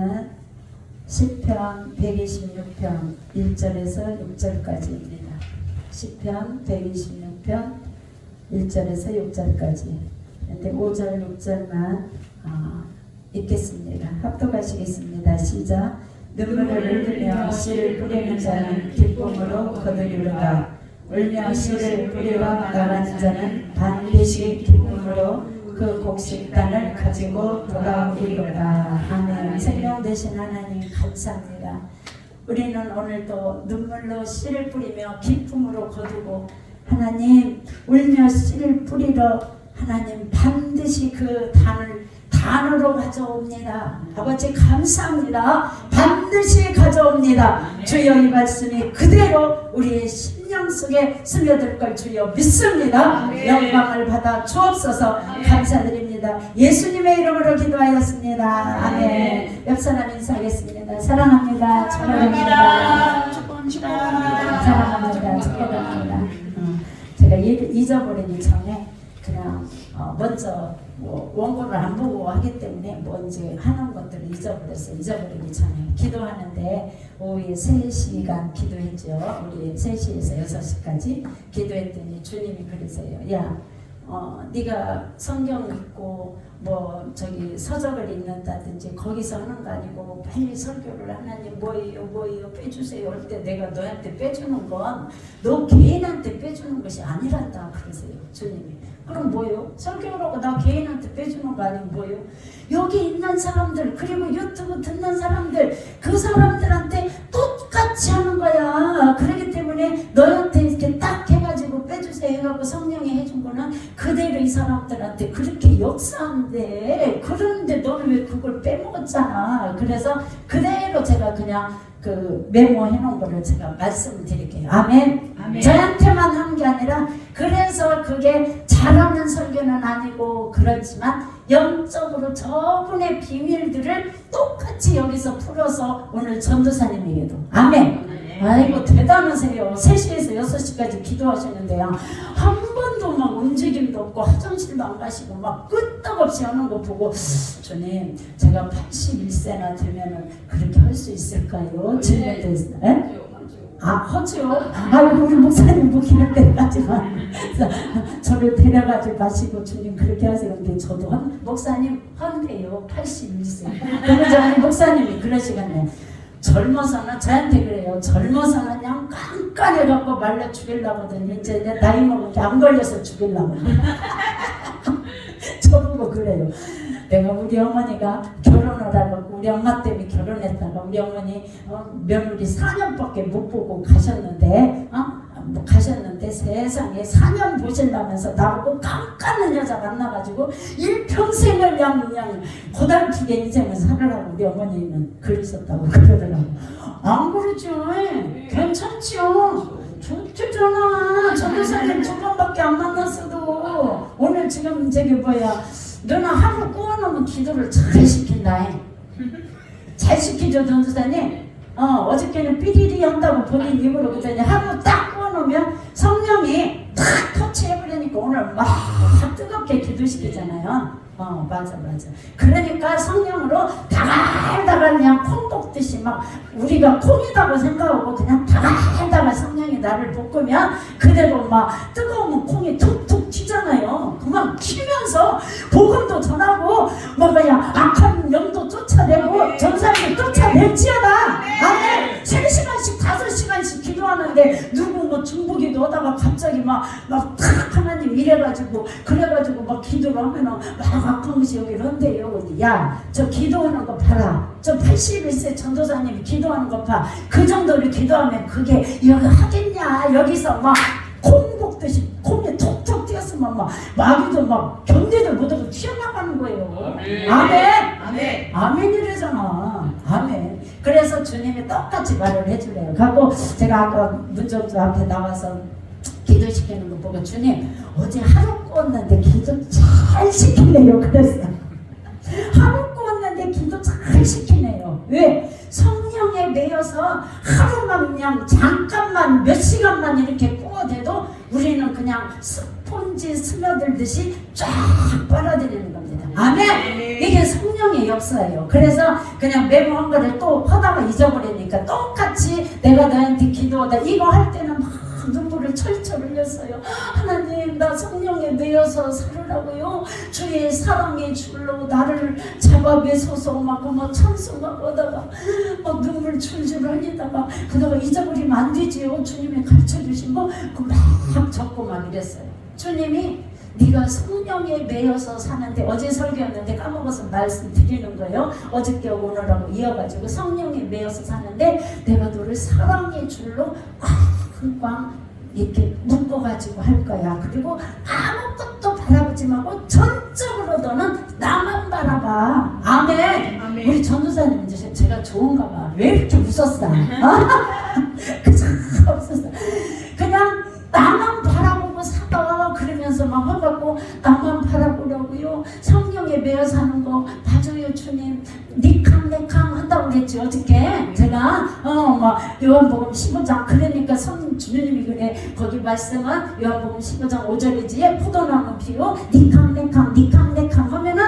말씀은 시편 126편 1절에서 6절까지입니다. 시편 126편 1절에서 6절까지. 근데 5절, 6절만 읽겠습니다. 합독하시겠습니다. 시작. 눈물을 흘리며 씨를 뿌리는 자는 기쁨으로 거두리로다. 울며 씨를 뿌리러 나가는 자는 반드시 기쁨으로 그 곡식단을 가지고 돌아오리로다. 아멘. 생명 되신 하나님 감사합니다. 우리는 오늘도 눈물로 씨를 뿌리며 기쁨으로 거두고, 하나님 울며 씨를 뿌리러 하나님 반드시 그 단으로 가져옵니다. 아버지 감사합니다. 반드시 가져옵니다. 주여, 이 말씀이 그대로 우리의 심령 속에 스며들 걸 주여 믿습니다. 영광을 받아 주옵소서. 감사드립니다. 예수님의 이름으로 기도하였습니다. 아멘. 옆 사람 인사하겠습니다. 사랑합니다. 축복합니다. 사랑합니다. 축복합니다. 제가 잊어버리기 전에 그냥 먼저 원고를 안 보고 하기 때문에 이제 하는 것들을 잊어버리기 전에 기도하는데 오후에 3시간 기도했죠. 우리 3시에서 6시까지 기도했더니 주님이 그러세요. 야, 네가 성경 읽고 서적을 읽는다든지 거기서 하는 거 아니고 빨리 설교를 하나님 뭐예요 빼주세요 할 때 내가 너한테 빼주는 건 너 개인한테 빼주는 것이 아니란다 그러세요. 주님이. 그럼 뭐예요? 설교를 하고 나 개인한테 빼주는 거 아니면 뭐예요? 여기 있는 사람들, 그리고 유튜브 듣는 사람들, 그 사람들한테 똑같이 하는 거야. 그렇기 때문에 너한테 이렇게 딱 해가지고 빼주세요 해갖고 성령이 해준 거는 그대로 이 사람들한테 그렇게 역사한대. 그런데 너는 왜 그걸 빼먹었잖아. 그래서 그대로 제가 그냥 그 메모해 놓은 거를 제가 말씀을 드릴게요. 아멘. 아멘. 저한테만 한 게 아니라, 그래서 그게 잘하는 설교는 아니고 그렇지만 영적으로 저분의 비밀들을 똑같이 여기서 풀어서 오늘 전도사님에게도. 아멘. 아이고 대단하세요. 3시에서 6시까지 기도하시는데요. 한 번도 막 움직임도 없고 화장실도 안 가시고 막 끄떡없이 하는 거 보고, 주님 제가 81세나 되면은 그렇게 할 수 있을까요? 질문됐어요. 허죠. 아이고 우리 목사님 뭐 기를 때까지만 저를 데려가지 마시고 주님 그렇게 하세요. 근데 저도 목사님 헌데요 81세. 그러자 목사님이 그러시겠네. 젊어서는 저한테 그래요. 젊어서는 그냥 깐깐해갖고 말려 죽이려고 하더니 이제 내 나이 먹으면 안 걸려서 죽이려고 저보고 그래요. 내가 우리 어머니가 결혼을 하고 우리 엄마 때문에 결혼했다가 우리 어머니 며느리 4년밖에 못 보고 가셨는데 가셨는데 세상에 4년 보신다면서 나보고 깜깜한 여자 만나가지고 일평생을 그냥 고달프게 인생을 살으라고 우리 어머니는 그러셨다고 그러더라고. 안 그러죠. 괜찮죠. 좋잖아. 전도사님 2번밖에 안 만났어도 오늘 지금 너는 하루 꾸어놓으면 기도를 잘 시킨다. 잘 시키죠 전도사님. 어저께는 삐리리 한다고 본인 입으로 그러더니 하루 딱 꾸어놓으면 성령이 탁 터치해버리니까 오늘 막 뜨겁게 기도시키잖아요. 맞아. 그러니까 성령으로 다갈다갈 그냥 콩 볶듯이 막 우리가 콩이라고 생각하고 그냥 다갈다갈 성령이 나를 볶으면 그대로 막 뜨거우면 콩이 툭툭 튀잖아요. 그만 튀면서 복음도 전하고 그냥 악한 영도 쫓아내고 전사님을 쫓아낼지어다. 아멘. 3시간씩 5시간씩 기도하는데 누구 중보기도 하다가 갑자기 막 하나님 이래가지고 그래가지고 막 기도를 하면은 막 악한 것이 여기 런데요. 야, 저 기도하는 거 봐라. 저 81세 전도사님이 기도하는 거 봐. 그 정도로 기도하면 그게 여기 하겠냐. 여기서 막 콩 볶듯이 콩이 톡톡 뛰었으면 막 마귀도 막 견디도 못하고 튀어나가는 거예요. 아멘. 아멘이래잖아. 아멘. 그래서 주님이 똑같이 말을 해주래요. 갖고 제가 아까 문정주 앞에 나와서 기도시키는 거 보고 주님 어제 하루 꾸었는데 기도 잘 시키네요. 그랬어요. 하루 꾸었는데 기도 잘 시키네요. 왜? 성령에 매여서 하루만 그냥 잠깐만 몇 시간만 이렇게 꾸어대도 우리는 그냥 스폰 스펀지 스며들듯이 쫙 빨아들이는 겁니다. 아멘. 이게 성령의 역사예요. 그래서 그냥 메모한 거를 또 하다가 잊어버리니까 똑같이 내가 너한테 기도하다 이거 할 때는 막 눈물을 철철 흘렸어요. 하나님, 나 성령에 매여서 살으라고요. 주의 사랑의 줄로 나를 잡아 매소서 막 찬송하고 하다가 막 눈물 줄줄 흘리다가 그러다가 잊어버리면 안 되지요. 주님이 가르쳐주신 거 막 적고 막 이랬어요. 주님이 네가 성령에 매여서 사는데, 어제 설교였는데 까먹어서 말씀드리는 거예요. 어저께 오늘하고 이어가지고 성령에 매여서 사는데 내가 너를 사랑의 줄로 꽝꽝 이렇게 묶어가지고 할 거야. 그리고 아무것도 바라보지 말고 전적으로 너는 나만 바라봐. 아멘. 아멘. 우리 전도사님 이제 제가 좋은가 봐. 왜 이렇게 웃었어? 그 없었어. 그냥 나만 바라보고 살아. 그러면서 막 해갖고 나만 바라보려고요. 성령에 매여 사는 거 봐줘요 주님. 니캉네캉 한다고 그랬지 어저께 제가 막 요한복음 15장 그러니까 주님이 그래. 거기 말씀은 요한복음 15장 5절이지. 포도나무 피고 니캉네캉 니캉네캉 하면은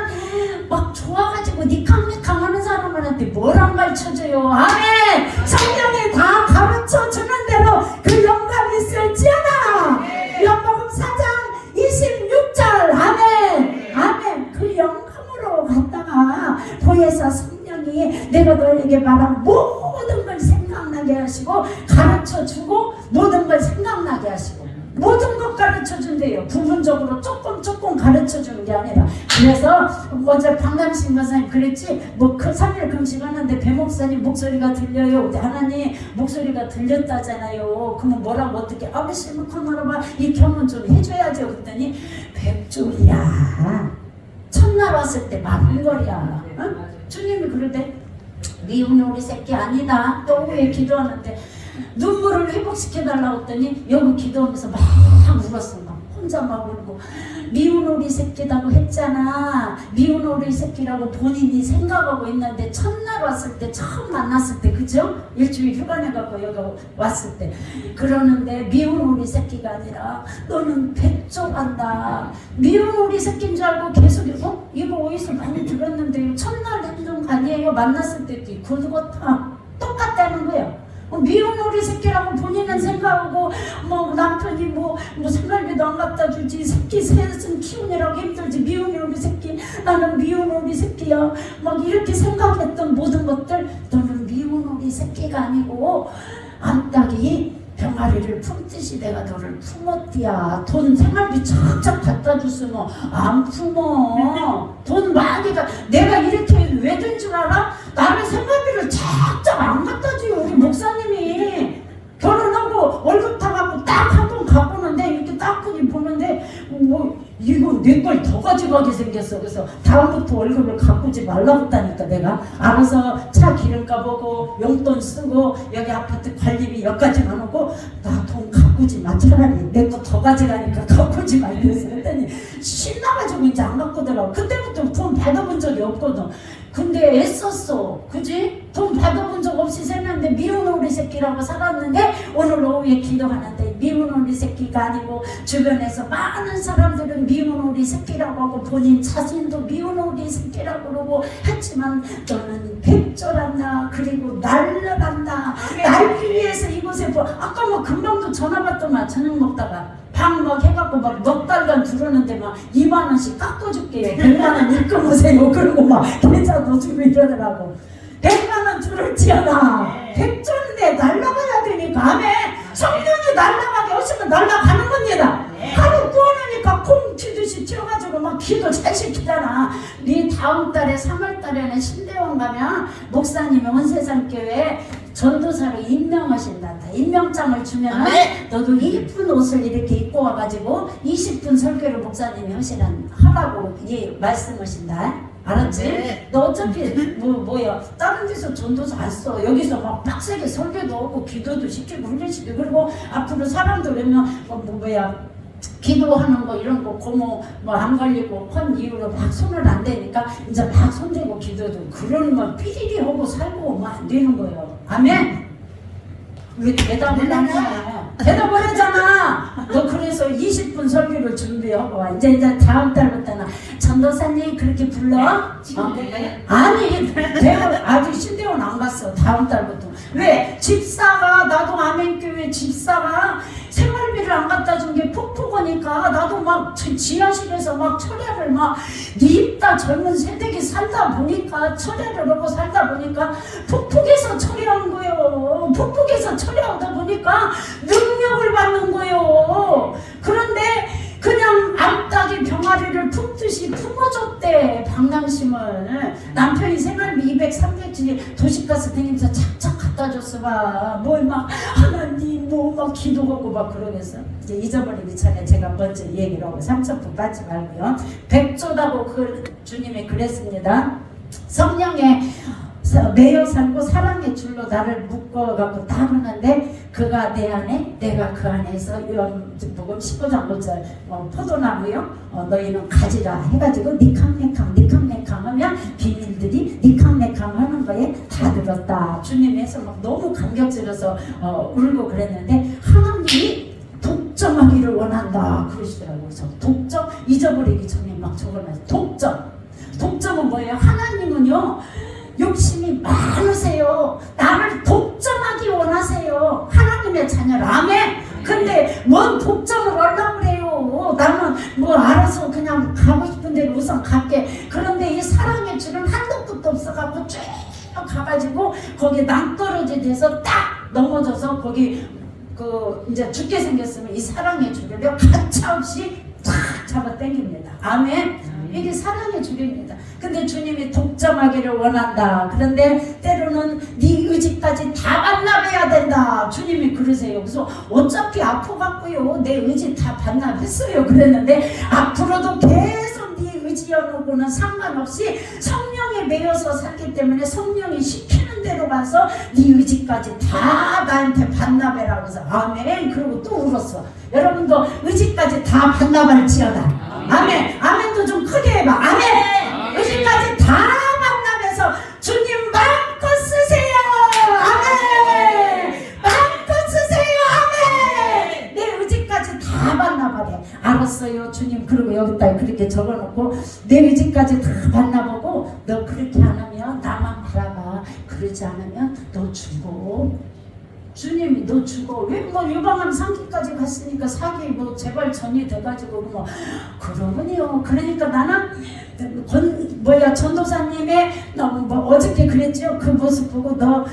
막 좋아가지고 니캉네캉 하는 사람한테 뭐란 말 쳐줘요. 아멘. 성령이 다 가르쳐 주는 대로 그 영감이 있을지어다. 요한복음 4장 26절. 아멘. 아멘. 그 영감으로 갔다가 보혜사 성령이 내가 너에게 말한 모든 걸 생각나게 하시고 가르쳐주고 모든 걸 생각나게 하시고 모든 것 가르쳐준대요. 부분적으로 조금 가르쳐주는 게 아니라. 그래서 어제 박남신 권사님 그랬지. 그 3일 금식하는데 배 목사님 목소리가 들려요. 하나님 목소리가 들렸다잖아요. 그러면 뭐라고 어떻게 아버지 물어봐. 이 경험 좀 해줘야죠. 그랬더니 백졸이야. 첫날 왔을 때 말한거리야. 응? 주님이 그러대. 미운 우리 새끼 아니다. 또 왜 기도하는데 눈물을 회복시켜달라고 했더니 여기 기도하면서 막 울었어. 막 혼자 막 울고 미운 우리 새끼라고 했잖아. 미운 우리 새끼라고 본인이 생각하고 있는데 첫날 왔을 때 처음 만났을 때 그죠? 일주일 휴가 내갖고 여기 왔을 때 그러는데 미운 우리 새끼가 아니라 너는 백조한다. 미운 우리 새끼인 줄 알고 계속 이거 어디서 많이 들었는데요. 첫날 했던 거 아니에요. 만났을 때도 그것과 똑같다는 거예요. 미운 우리 새끼라고 본인은 생각하고 남편이 뭐 생활비도 안 갖다 주지 새끼 셋은 키우느라고 힘들지 미운 우리 새끼 나는 미운 우리 새끼야 막 이렇게 생각했던 모든 것들 너는 미운 우리 새끼가 아니고 암탉이 병아리를 품듯이 내가 너를 품었디야. 돈 생활비 착착 갖다 줬으면 안 품어. 돈 많이 내가 이렇게 왜 된 줄 알아? 나는 생활비를 착착 안 갖다 줘요. 우리 목사님이 결혼하고 월급 타갖고 딱 한 번 갖고 오는데 이렇게 딱 보는데 이거 내 걸 더 가져가게 생겼어. 그래서 다음부터 월급을 가꾸지 말라고 했다니까. 내가 알아서 차 기름값 보고 용돈 쓰고 여기 아파트 관리비 여기까지만 오고 나 돈 가꾸지 마. 차라리 내 거 더 가져가니까 가꾸지 마. 이래서 했더니 신나가지고 이제 안 가꾸더라고. 그때부터 돈 받아본 적이 없거든. 근데 애썼어. 그지? 돈 받아본 적 없이 살았는데 미운 우리 새끼라고 살았는데 오늘 오후에 기도하는데 미운 우리 새끼가 아니고 주변에서 많은 사람들은 미운 우리 새끼라고 하고 본인 자신도 미운 우리 새끼라고 그러고 했지만 너는 백조란다. 그리고 날라간다. 날기 위해서 이곳에 아까 금방도 전화 받더만 저녁 먹다가 방 막 해갖고 막 넉 달간 들었는데 막 2만 원씩 깎아줄게요. 100만 원 입금 오세요. 그러고 막 계좌도 주고 이러더라고. 100만 원 줄을지어다. 백조인데 날라가야 되니까. 아멘. 성령이 날라가게 하시면 날라가는 겁니다. 하루 구워놓으니까 콩 튀듯이 튀어가지고 막 기도 잘 시키잖아. 네 다음 달에 3월 달에는 신대원 가면 목사님이 온세상교회 전도사로 임명하신단다. 임명장을 주면 너도 이쁜 옷을 이렇게 입고 와가지고 20분 설교를 목사님이 하라고 말씀하신다. 알았지? 네. 너 어차피 뭐야 다른 데서 전도사 안 써. 여기서 막 빡세게 설교도 하고 기도도 시키고 훈련시키고 그리고 앞으로 사람들 오면 기도하는 거 이런 거 고모 안 걸리고 건 이후로 막 손을 안 대니까 이제 막 손대고 기도도 그런 삐리리 하고 살고 막 안 되는 거예요. 아멘. 왜 대답을 안 하냐? 대답 안 하잖아. 너 그래서 20분 설교를 준비하고 와. 이제 다음 달부터는 전도사님 그렇게 불러? 아니 내가 아직 신대원 안 갔어. 다음 달부터. 왜? 집사가 나도 아멘교회 집사가 생활비를 안 갖다 준 게 폭포거니까 나도 막 지하실에서 막 철야를 막 닙다 젊은 세대기 살다 보니까 철야를 하고 살다 보니까 폭폭에서 철야한 거예요. 폭폭에서 철야하다 보니까 능력을 받는 거예요. 그런데 그냥 암탉이 병아리를 품듯이 품어줬대. 방랑심을. 남편이 생활비 200, 300씩 도시가스 다니면서 착착 갖다 줬어 봐. 뭘 막 하나님 뭐 막 기도하고 막 그러겠어. 이제 잊어버리기 전에 제가 먼저 얘기를 하고 3첩부 빠지 말고요. 백조다고 주님이 그랬습니다. 성령에 매여 살고 사랑의 줄로 나를 묶어갖고 따르는데 그가 내 안에 내가 그 안에서 요한복음 15장 5절 포도나무요 너희는 가지라 해가지고 니캉네캉 하면 비밀들이 니캉네캉 하는 거에 다 들었다. 주님에서 막 너무 감격스러워서 울고 그랬는데 하나님이 독점하기를 원한다 그러시더라고요. 그래서 독점 잊어버리기 전에 막 적어놨어요. 독점은 뭐예요? 하나님은요 욕심이 많으세요. 나를 독점하기 원하세요. 하나님의 자녀라. 아멘. 근데 뭔 독점을 하려고 그래요. 나는 뭐 알아서 그냥 가고 싶은 데로 우선 갈게. 그런데 이 사랑의 줄은 한도 끝도 없어갖고 쭉 가가지고 거기 낭떠러지 돼서 딱 넘어져서 거기 이제 죽게 생겼으면 이 사랑의 줄을 가차없이 탁 잡아 당깁니다. 아멘. 이게 사랑의 줄입니다. 근데 주님이 독점하기를 원한다. 그런데 때로는 네 의지까지 다 반납해야 된다. 주님이 그러세요. 그래서 어차피 아프갖고요 내 의지 다 반납했어요. 그랬는데 앞으로도 계속 네 의지여놓고는 상관없이 성령에 매여서 살기 때문에 성령이 시키는 대로 가서 네 의지까지 다 나한테 반납해라. 그래서 아멘. 그리고 또 울었어. 여러분도 의지까지 다 반납할지어다. 아멘. 아멘도 좀 크게 해봐. 아멘. 의지까지 다 반납해서 주님 마음껏 쓰세요. 아멘. 마음껏 쓰세요. 아멘. 내 의지까지 다 반납하래. 알았어요 주님. 그리고 여기다 그렇게 적어놓고 내 의지까지 다 반납하고 너 그렇게 안 하면 나만 바라봐. 그러지 않으면 너 죽어. 주님이 너 죽어. 왜 뭐 유방암 상기까지 갔으니까 사기 뭐 재발 전이 돼가지고 뭐 그러군요. 그러니까 나는 전도사님의 뭐 어저께 그랬죠. 그 모습 보고 너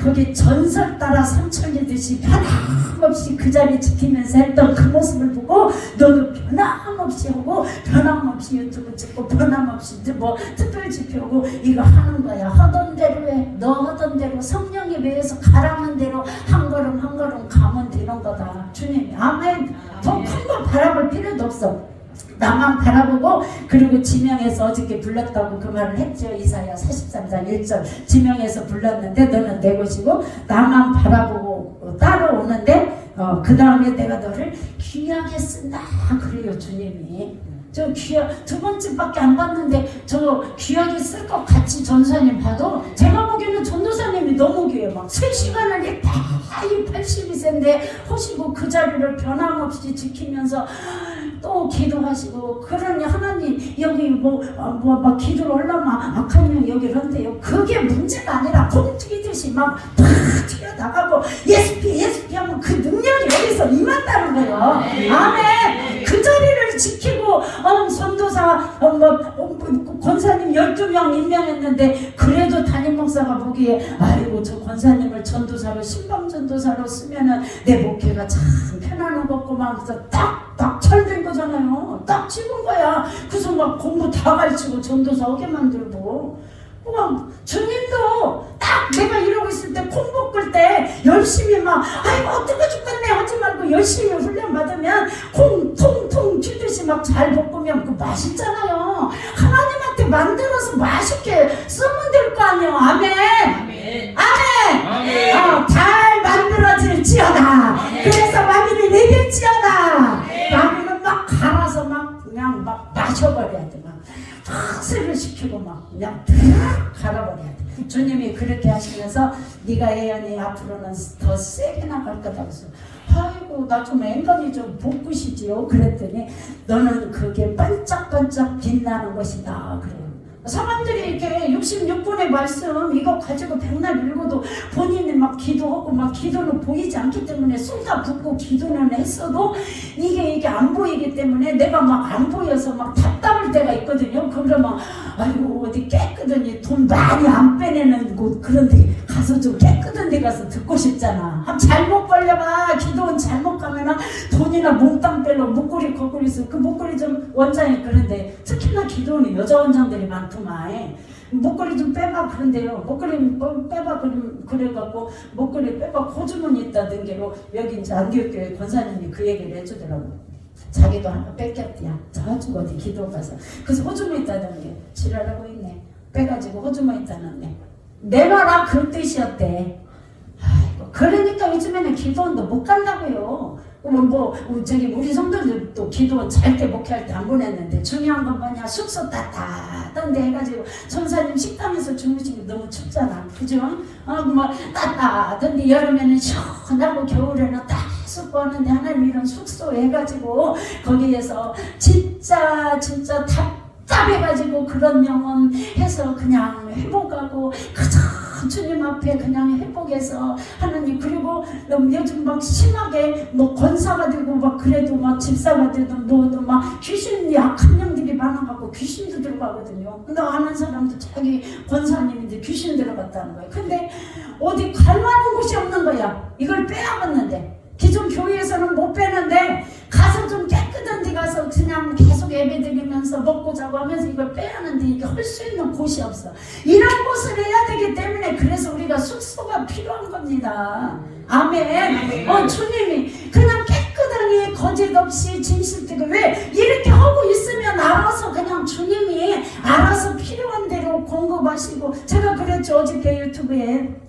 거기 전설 따라 삼천리듯이 변함없이 그 자리 지키면서 했던 그 모습을 보고 너도 변함없이 하고 변함없이 유튜브 찍고 변함없이 뭐 특별 집회하고 이거 하는 거야. 하던 대로 해. 너 하던 대로 성령에 매여서 가라는 대로 한 걸음 한 걸음 가면 되는 거다. 주님이 아멘. 더 큰 거 바라볼 필요도 없어. 나만 바라보고 그리고 지명해서 어저께 불렀다고 그 말을 했죠. 이사야 43장 1절 지명해서 불렀는데 너는 내 것이고 나만 바라보고 따라오는데 그 다음에 내가 너를 귀하게 쓴다 그래요. 주님이 저 두 번째밖에 안 봤는데 저 귀하게 쓸 것 같이 전사님 봐도 제가 보기에는 전도사님이 너무 귀해요. 막 3시간을 이 82세인데 하시고 그 자리를 변함없이 지키면서 또 기도하시고 그러니 하나님 여기 막 기도를 하려면 악하면 여기를 한대요. 그게 문제가 아니라 콩 튀듯이 막 튀어나가고 예수피 하면 그 능력이 여기서 임한다는 거예요. 아멘. 그 자리를 지키고 전도사 권사님 12명 임명했는데 그래도 담임 목사가 보기에 아이고 저 권사님을 전도사로 신방 전도사로 쓰면은 내 목회가 참 편안한 것 같구만. 그래서 딱 철된 거잖아요. 딱 찍은 거야. 그래서 막 공부 다 가르치고 전도사 하게 만들고 주님도 딱 내가 이러고 있을 때 콩 볶을 때 열심히 막 아이고 뜨거 죽겠네 하지 말고 열심히 훈련 받으면 콩 통통 튀듯이 막 잘 볶으면 그 맛있잖아요. 하나님한테 만들어서 맛있게 쓰면 될 거 아니에요. 아멘. 아멘. 잘 만들어질지어다. 그래서 마귀를 내릴지어다. 마귀는 막 갈아서 막 그냥 막 마셔버려야 돼. 막 박스를 시키고 막 그냥 다 갈아버려야 돼. 주님이 그렇게 하시면서 네가 애연히 앞으로는 더 세게 나갈 거다. 그래서 아이고 나 좀 앵간히 좀 복구시지요. 그랬더니 너는 그게 반짝반짝 빛나는 것이다. 그래요. 사람들이 이렇게 66분의 말씀 이거 가지고 백날 읽어도 본인이 막 기도하고 막 기도는 보이지 않기 때문에 쏟아 붓고 기도는 했어도 이게 안 보이기 때문에 내가 막 안 보여서 막 답답할 때가 있거든요. 그러면 아이고 어디 깨끗하니 돈 많이 안 빼내는 곳 그런 데 가서 좀 깨끗한 데 가서 듣고 싶잖아. 잘못 걸려봐. 기도원 잘못 가면은 돈이나 몽땅 빼려 목걸이 거꾸리서 그 목걸이 좀 원장이 그런데 특히나 기도원이 여자 원장들이 많더만 목걸이 좀 빼봐 그런데요. 목걸이 빼봐 그래갖고 목걸이 빼봐 호주머니 있다는 게로 여기 이제 안교육교회 권사님이 그 얘기를 해주더라고. 자기도 하나 뺏겼대야. 저쪽 어디 기도 가서. 그래서 호주머니 있다는 게 지랄하고 있네. 빼가지고 호주머니 있다는데 내놔라 그 뜻이었대. 아이고 그러니까 요즘에는 기도원도 못 간다고요. 저기 우리 성도들도 기도원 잘 때 목회할 때 안 보냈는데 중요한 건 뭐냐 숙소 따뜻한데 해가지고 전사님 식당에서 주무시기 너무 춥잖아. 그죠? 뭐 따뜻한데 여름에는 시원하고 겨울에는 따숩고 하는데 하나님 이런 숙소 해가지고 거기에서 진짜 답답해가지고 그런 영혼 해서 그냥 회복하고 그저 주님 앞에 그냥 회복해서 하나님 그리고 요즘 막 심하게 뭐 권사가 되고 막 그래도 막 집사가 되든 뭐도 막 귀신 약한 영들이 많아갖고 귀신도 들어가거든요. 나 아는 사람도 자기 권사님인데 귀신 들어갔다는 거예요. 근데 어디 갈 만한 곳이 없는 거야. 이걸 빼야겠는데 기존 교회에서는 못 빼는데 가서 좀 깨끗한 데 가서 그냥 계속 예배 드리면서 먹고 자고 하면서 이걸 빼야하는데 이게 할 수 있는 곳이 없어. 이런 곳을 해야 되기 때문에 그래서 우리가 숙소가 필요한 겁니다. 아멘. 주님이 그냥 깨끗하게 거짓 없이 진실되게 왜 이렇게 하고 있으면 알아서 그냥 주님이 알아서 필요한 대로 공급하시고 제가 그랬죠. 어저께 유튜브에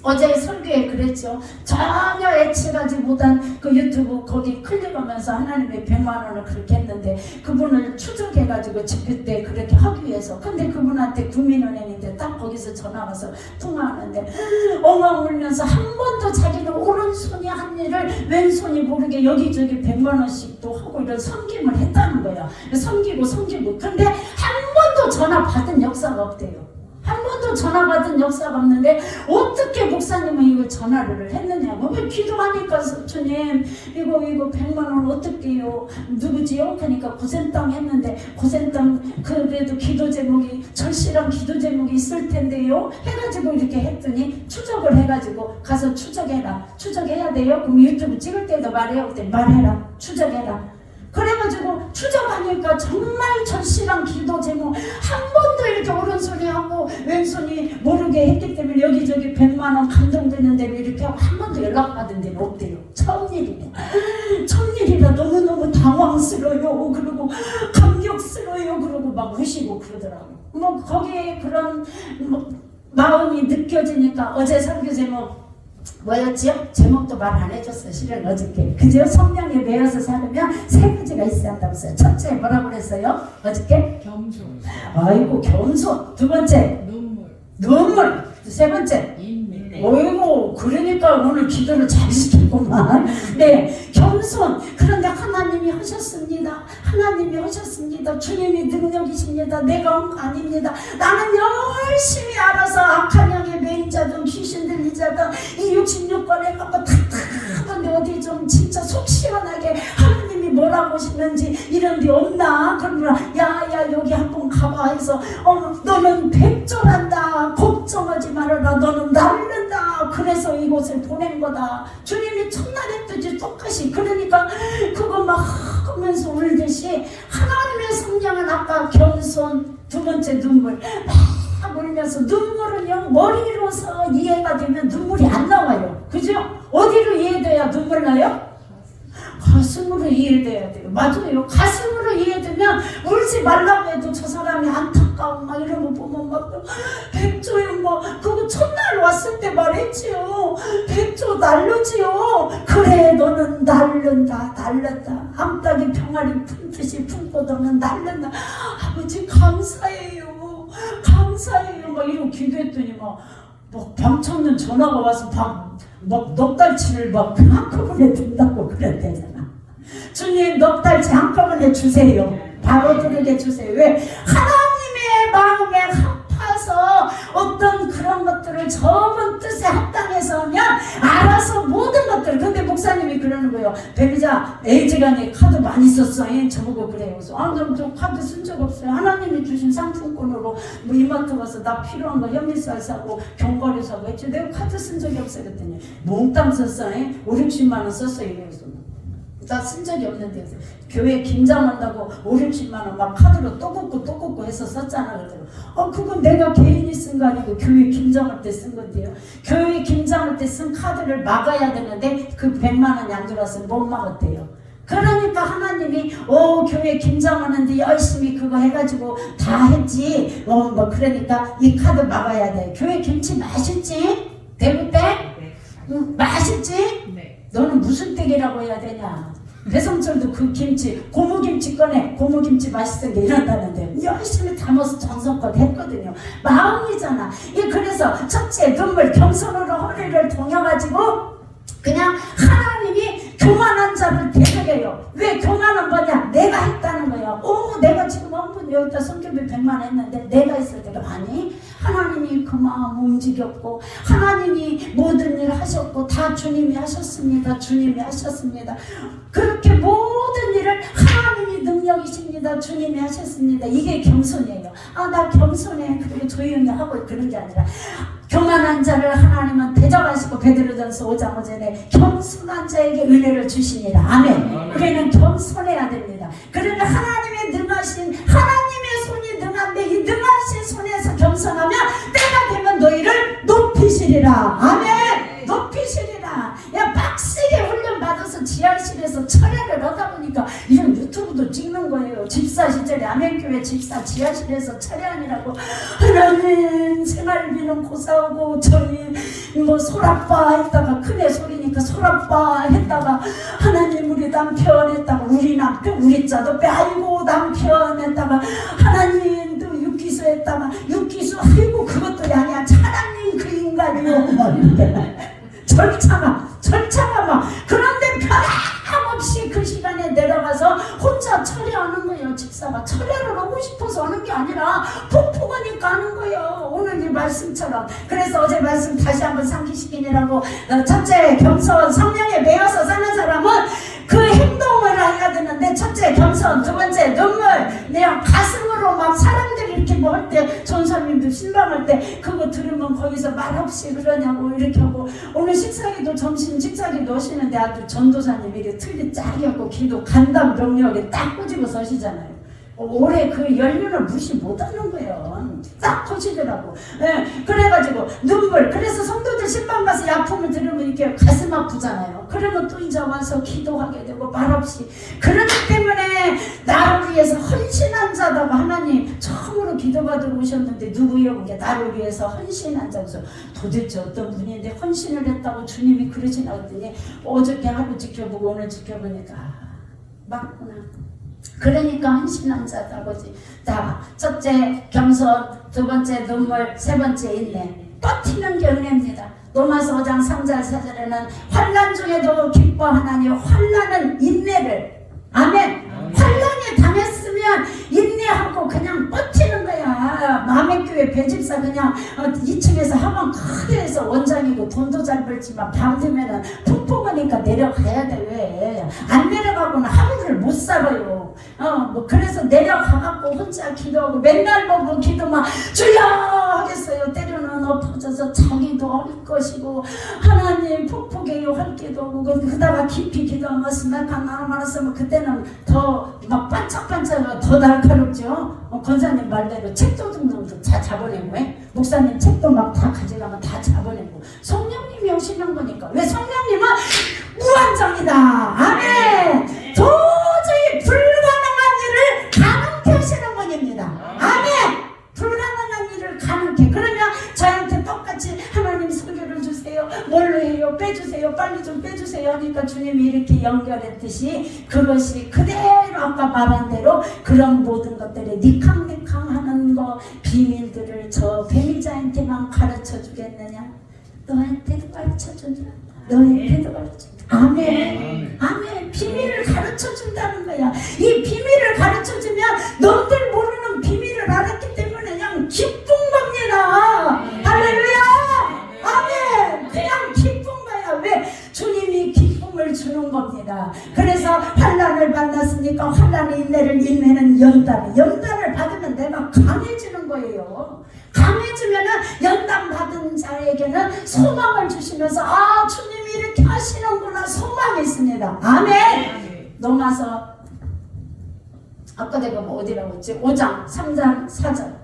어제 설교에 그랬죠. 전혀 예측하지 못한 그 유튜브 거기 클릭하면서 하나님의 100만 원을 그렇게 했는데 그분을 추적해가지고 집회 때 그렇게 하기 위해서 근데 그분한테 국민은행인데 딱 거기서 전화 와서 통화하는데 엉엉 울면서 한 번도 자기는 오른손이 한 일을 왼손이 모르게 여기저기 100만 원씩 또 하고 이런 섬김을 했다는 거야. 섬기고 근데 한 번도 전화 받은 역사가 없대요. 한 번도 전화 받은 역사가 없는데 어떻게 목사님은 이걸 전화를 했느냐고. 왜 기도하니까 주님 이거 100만 원 어떻게 해요? 누구지요? 그러니까 고센땅 했는데 고센땅 그래도 기도 제목이 절실한 기도 제목이 있을 텐데요 해가지고 이렇게 했더니 추적을 해가지고 가서 추적해야 돼요? 그럼 유튜브 찍을 때도 말해요. 그때 말해라 추적해라. 그래가지고 추적하니까 정말 절실한 기도 제목 한 번도 이렇게 오른손이 하고 왼손이 모르게 했기 때문에 여기저기 100만 원 감동되는 데로 이렇게 하고 한 번도 연락받은 데는 없대요. 첫일이라 너무너무 당황스러워요. 그리고 감격스러워요. 그러고 막 우시고 그러더라고요. 뭐 거기에 그런 마음이 느껴지니까 어제 설교 제목 뭐였지요? 제목도 말 안 해줬어. 실은 어저께 그죠? 성령에 매여서 살면 세 가지가 있어야 한다고 했어요. 첫째 뭐라고 그랬어요? 어저께? 겸손. 아이고 겸손. 두 번째? 눈물. 세 번째? 인내. 어이구 그러니까 오늘 기도를 잘 시켰구만. 네 겸손. 그런데 하나님이 하셨습니다. 주님이 능력이십니다. 내가 온 거 아닙니다. 나는 열심히 알아서 악한 영의 매인자든 귀신 들리자든 이 66번에 갖고 탁탁하는데 어디 좀 진짜 속 시원하게 하나님이 뭐라고 하시는지 이런 데 없나? 그러면 야 여기 한번 가봐 해서 너는 백조란다. 걱정하지 말아라. 너는 날른다. 그래서 이곳을 보낸 거다. 주님이 첫날에 뜨지 똑같이. 그러니까 그거 막 하면서 울듯이 하나님의 성령은 아까 겸손, 두 번째 눈물 막 울면서 눈물은요 머리로서 이해가 되면 눈물이 안 나와요. 그죠? 어디로 이해돼야 눈물 나요? 가슴으로 이해돼야 돼요. 맞아요. 가슴으로 이해되면 울지 말라고 해도 저 사람이 안타까운 막 이런 거 보면 막 백조yung 뭐 그거 첫날 왔을 때 말했지요. 백조 날르지요. 그래 너는 날른다. 암탉이 병아리 품듯이 품고 너는 날른다. 아버지 감사해요. 감사해요 막 이러고 기도했더니 막 방청년 전화가 와서 막 넉달치를 막 한꺼번에 든다고 그랬대잖아. 주님 넉달치 한꺼번에 주세요. 바로 들게 주세요. 왜? 하나님의 마음에 합해서 어떤 그런 것들을 저번 뜻에 합당해서 하면 알아서 모든 것들. 근데 목사님이 그러는 거예요. 배비자 LG간에 카드 많이 썼어. 저보고 그래요. 그래서 저 카드 쓴 적 없어요. 하나님이 주신 상품권으로 뭐 이마트 가서 나 필요한 거 현미쌀 사고 견과류 사고 했지. 내가 카드 쓴 적이 없어요. 그랬더니 몽땅 썼어. 5, 60만 원 썼어. 이래서 나 쓴 적이 없는데 교회 김장한다고 5, 60만 원 막 카드로 또 긋고 해서 썼잖아. 그랬더니 그건 내가 개인이 쓴 거 아니고 교회 김장할 때 쓴 건데요. 교회 김장할 때 쓴 카드를 막아야 되는데 그 100만 원이 안 들어왔으면 못 막았대요. 그러니까 하나님이 교회 김장하는데 열심히 그거 해가지고 다 했지. 뭐 그러니까 이 카드 막아야 돼. 교회 김치 맛있지? 대구 때? 맛있지? 너는 무슨 댁이라고 해야 되냐? 배성철도 그 김치, 고무김치 꺼내. 고무김치 맛있은 게 이런다는데 열심히 담아서 정성껏 했거든요. 마음이잖아. 그래서 첫째 눈물 겸손으로 허리를 동여가지고 그냥 하나님이 교만한 자를 대적해요. 왜 교만은 뭐냐? 내가 했다는 거야. 내가 지금 한 분 여기다 성경비 100만 했는데 내가 했을 때가 아니? 하나님이 그 마음 움직였고 하나님이 모든 일을 하셨고 다 주님이 하셨습니다. 주님이 하셨습니다. 그렇게 모든 일을 하나님이 능력이십니다. 주님이 하셨습니다. 이게 겸손이에요. 나 겸손해. 그리고 조용히 하고 그런 게 아니라 교만한 자를 하나님은 대적하시고 베드로전서 5장 5절에 겸손한 자에게 은혜를 주시니라. 아멘. 우리는 겸손해야 됩니다. 그러면 하나님의 능하신 하나님의 손이 능한데 이 능하신 손에서 겸손하면 때가 되면 너희를 높이시리라. 아멘. 높이시리라. 빡세게 훈련 받아서 지하실에서 철야를 하다 보니까 이런 유튜브도 찍는 거예요. 집사 시절에 아멘교회 집사 지하실에서 철야하느라고 하나님 생활비는 고사하고 저희 소라빠 했다가 큰애 소리니까 소라빠 했다가 하나님 우리 남편 했다가 우리 남편 우리 자도 아이고 남편 했다가 하나님 또 육기수 했다가 육기수 아이고 그것도 아니야 하나님 그 인간이요 절차가 막 그런데 변함없이 그 시간에 내려가서 혼자 철야하는 거예요. 집사가 철야를 하고 싶어서 하는 게 아니라 폭포가니까 하는 거예요. 오늘 이 말씀처럼. 그래서 어제 말씀 다시 한번 상기시키느라고 첫째 겸손 성령에 매여서 사는 사람은 그 행동을 해야 되는데 첫째 겸손, 두 번째 눈물. 그냥 가슴으로 막 사람들이 이렇게 뭐 할 때 전사님들 신방할 때 그거 들으면 거기서 말없이 그러냐고 이렇게 하고 오늘 식사기도 점심 식사기도 하시는데 아주 전도사님이 이렇게 틀이 짝이었고 기도 간담 병력에 딱 꼬집어 서시잖아요. 올해 그 연륜을 무시 못하는 거예요. 딱 하시더라고. 그래가지고 눈물. 그래서 성도들 신방 가서 이 아픔을 들으면 이렇게 가슴 아프잖아요. 그러면 또 이제 와서 기도하게 되고 말없이. 그렇기 때문에 나를 위해서 헌신한 자다고 하나님 처음으로 기도받으러 오셨는데 누구요? 이게 나를 위해서 헌신한 자. 그래서 도대체 어떤 분인데 헌신을 했다고 주님이 그러시나 했더니 어저께 하루 지켜보고 오늘 지켜보니까 맞구나. 그러니까 헌신한 자다고지. 자, 첫째 겸손, 두 번째 눈물, 세 번째 인내. 버티는 게 은혜입니다. 로마서 5장 3절 4절에는 환난 중에도 기뻐하나니 환난은 인내를. 아멘. 환난이 당했으면 인내하고 그냥 버티는 거야. 마음의교회 배집사 그냥 2층에서 학원 크게해서 원장이고 돈도 잘 벌지만 밤 되면은 폭포 가니까 내려가야 돼. 왜? 안 내려가고는 하루를 못 살아요. 그래서 내려가갖고 혼자 기도하고 맨날 보고 기도만 주여 하겠어요. 때로는 엎어져서 자기도 할 것이고 하나님 폭포개요 할 기도하고 그러다가 깊이 기도하면서 말았으면 그때는 더 막 반짝반짝 더 날카롭죠. 권사님 말대로 책도 등등도 다 잡아내고 목사님 책도 막 다 가져가면 다 잡아내고 성령님이 오시는 거니까. 왜? 성령님은 무한정이다. 아멘. 도저히 불가능한 일을 가능케 하시는 분입니다. 아멘. 불가능한 일을 가능케. 그러면 저한테 똑같이 하나님 설교를 주세요. 뭘로 해요? 빼주세요. 빨리 좀 빼주세요 하니까 주님이 이렇게 연결했듯이 그것이 그대로 아까 말한 대로 그런 모든 것들이 니캉니캉 하는 거 비밀들을 저 배미자한테만 가르쳐 주겠느냐? 너한테도 가르쳐 준다. 너한테도 가르쳐 준다. 아멘. 아멘. 비밀을 가르쳐 준다는 거야. 이 비밀을 가르쳐 주면 너희들 모르는 비밀을 알았기 때문에 그냥 기쁜 겁니다. 할렐루야. 아멘. 그냥 기쁜 거야. 왜? 주님이 기쁨을 주는 겁니다. 그래서 환난을 만났으니까 환난의 인내를 인내는 연단을 받으면 내가 강해지는 거예요. 강해지면은 연단 받은 자에게는 소망을 주시면서 아 주님이 이렇게 하시는구나 소망이 있습니다. 아멘. 로마서 아까 내가 뭐 어디라고 했지? 5장 3장 4절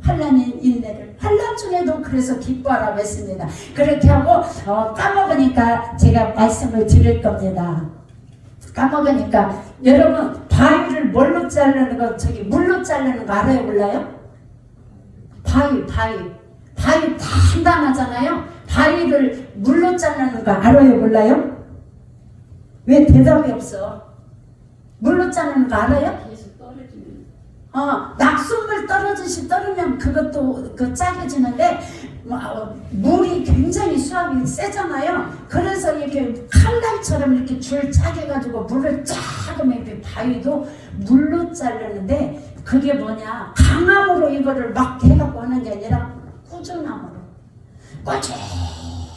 환난인 인내를 환난 중에도 그래서 기뻐하라고 했습니다. 그렇게 하고 까먹으니까 제가 말씀을 드릴 겁니다. 까먹으니까 여러분 바위를 뭘로 자르는 거 저기 물로 자르는 거 알아요 몰라요? 바위 단단하잖아요. 바위를 물로 자르는 거 알아요 몰라요? 왜 대답이 없어? 물로 자르는 거 알아요? 낙숫물 떨어지면 그것도 짜게지는데 물이 굉장히 수압이 세잖아요. 그래서 이렇게 칼날처럼 이렇게 줄 짜게 가지고 물을 짜으면 이렇게 바위도 물로 자르는데 그게 뭐냐 강함으로 이거를 막 해갖고 하는 게 아니라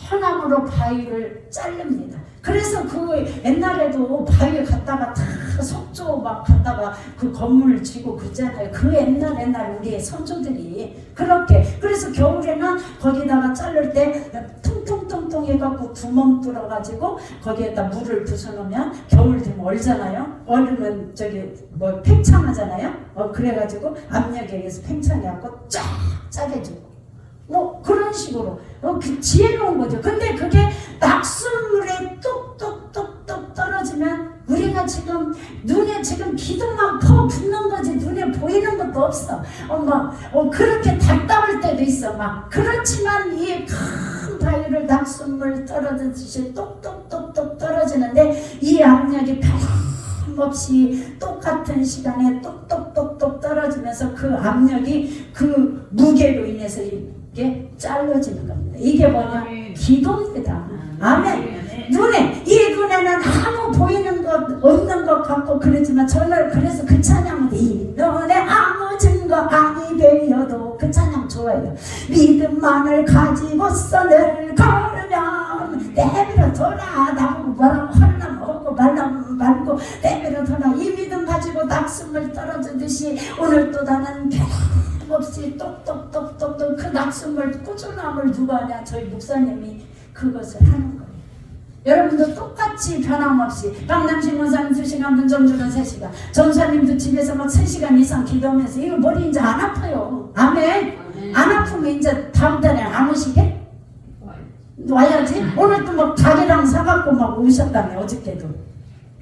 꾸준함으로 바위를 자릅니다. 그래서 그 옛날에도 바위에 갔다가 다 석조 막 갔다가 그 건물을 지고 그랬잖아요. 그 옛날 우리의 선조들이 그렇게. 그래서 겨울에는 거기다가 자를 때 퉁퉁퉁퉁 해갖고 구멍 뚫어가지고 거기에다 물을 부숴놓으면 겨울 되면 얼잖아요. 얼으면 저기 뭐 팽창하잖아요. 그래가지고 압력에 의해서 팽창해갖고 쫙 짜게 주고 뭐 그런 식으로 그 지혜로운 거죠. 근데 그게 낙숫물에 뚝뚝뚝뚝 떨어지면 우리가 지금 눈에 지금 기둥만 퍼 붙는 거지 눈에 보이는 것도 없어. 그렇게 답답할 때도 있어. 막 그렇지만 이 큰 바위를 낙숫물 떨어지듯이 똑똑똑똑 떨어지는데 이 압력이 변함없이 똑같은 시간에 똑똑똑똑 떨어지면서 그 압력이 그 무게로 인해서 이게 잘라지는 겁니다. 이게 뭐냐? 기도입니다. 아멘. 이 눈에는 아무 보이는 것 없는 것 같고 그러지만 저는 그래서 그 찬양은 이 눈에 아무 증거 아니 되어도 그 찬양 좋아요. 믿음만을 가지고서 늘 걸으면 내버려 둬라. 나보고 뭐라고 하려면 하고 말라면 말고 내버려 둬라. 이 믿음 가지고 낙숫물 떨어지듯이 오늘 또 나는 없이 똑똑똑똑똑 그 낙숫물 꾸준함을 누가 하냐? 저희 목사님이 그것을 하는 거예요. 여러분도 똑같이 변함없이 박남신 원사님 2시간, 문정주는 3시간, 전사님도 집에서 막 3시간 이상 기도하면서 이거 머리 이제 안 아파요. 아멘. 안 아프면 이제 다음 달에 안 오시게? 와야지. 오늘 또 막 닭이랑 사갖고 막 오셨다며 어저께도.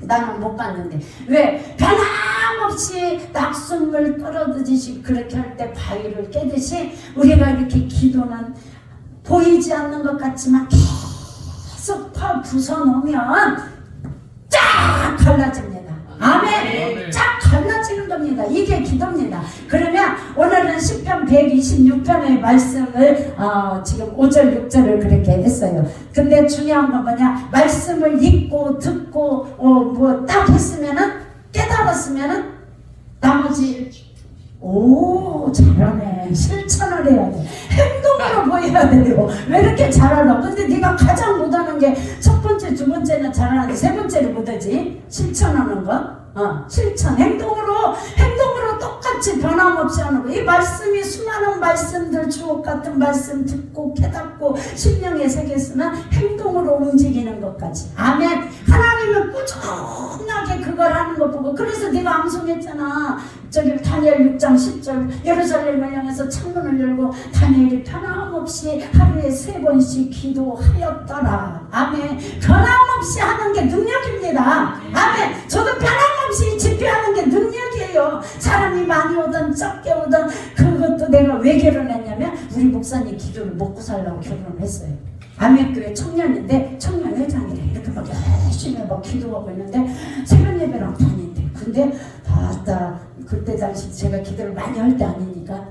나는 못 봤는데 왜? 변함없이 낙숫물 떨어지듯이 그렇게 할 때 바위를 깨듯이 우리가 이렇게 기도는 보이지 않는 것 같지만 계속 파 부숴놓으면 쫙 갈라집니다. 아멘. 쫙 갈라지는 겁니다. 이게 기도입니다. 그러면 오늘은 시편 126편의 말씀을 지금 5절 6절을 그렇게 했어요. 근데 중요한 건 뭐냐? 말씀을 읽고 듣고 뭐 딱 했으면은 깨달았으면은 나머지 잘하네. 실천을 해야 돼. 행동으로 보여야 돼요. 왜 이렇게 잘하나? 근데 네가 가장 못하는 게 첫 번째, 두 번째는 잘하는데 세 번째는 못하지? 실천하는 거. 실천. 행동으로 똑같이 변함없이 하는 거. 이 말씀이 수많은 말씀들 주옥 같은 말씀 듣고 깨닫고 심령의 세계 쓰면 행동으로 움직이는 것까지. 아멘. 하나님은 꾸준하게 그걸 하는 거 보고 그래서 네가 암송했잖아. 저기 다니엘 6장 10절 예루살렘을 향해서 창문을 열고 다니엘이 변함없이 하루에 3번씩 기도하였더라. 아멘. 변함없이 하는 게 능력입니다. 아멘. 저도 변함없이 집회하는 게 능력이에요. 사람이 많이 오든 적게 오든 그것도 내가 왜 결혼했냐면 우리 목사님 기도를 먹고 살라고 결혼을 했어요. 아멘교회 청년인데 청년회장이래. 이렇게 막 열심히 막 기도하고 있는데 새벽 예배랑 다닌대. 근데 그때 당시 제가 기도를 많이 할 때 아니니까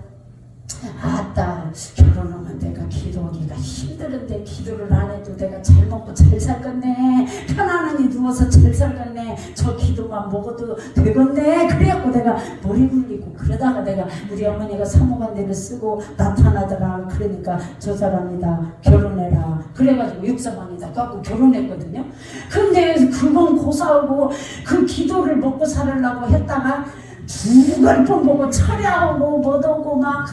아따 결혼하면 내가 기도하기가 힘들은데 기도를 안 해도 내가 잘 먹고 잘 살겠네, 편안하게 누워서 잘 살겠네, 저 기도만 먹어도 되겠네. 그래갖고 내가 머리 굴리고 그러다가 내가 우리 어머니가 사모관대를 쓰고 나타나더라. 그러니까 저 사람이다 결혼해라 그래가지고 육사방이다 갖고 결혼했거든요. 근데 그건 고사하고 그 기도를 먹고 살으려고 했다가 두걸 번 보고 철야하고 못오고 막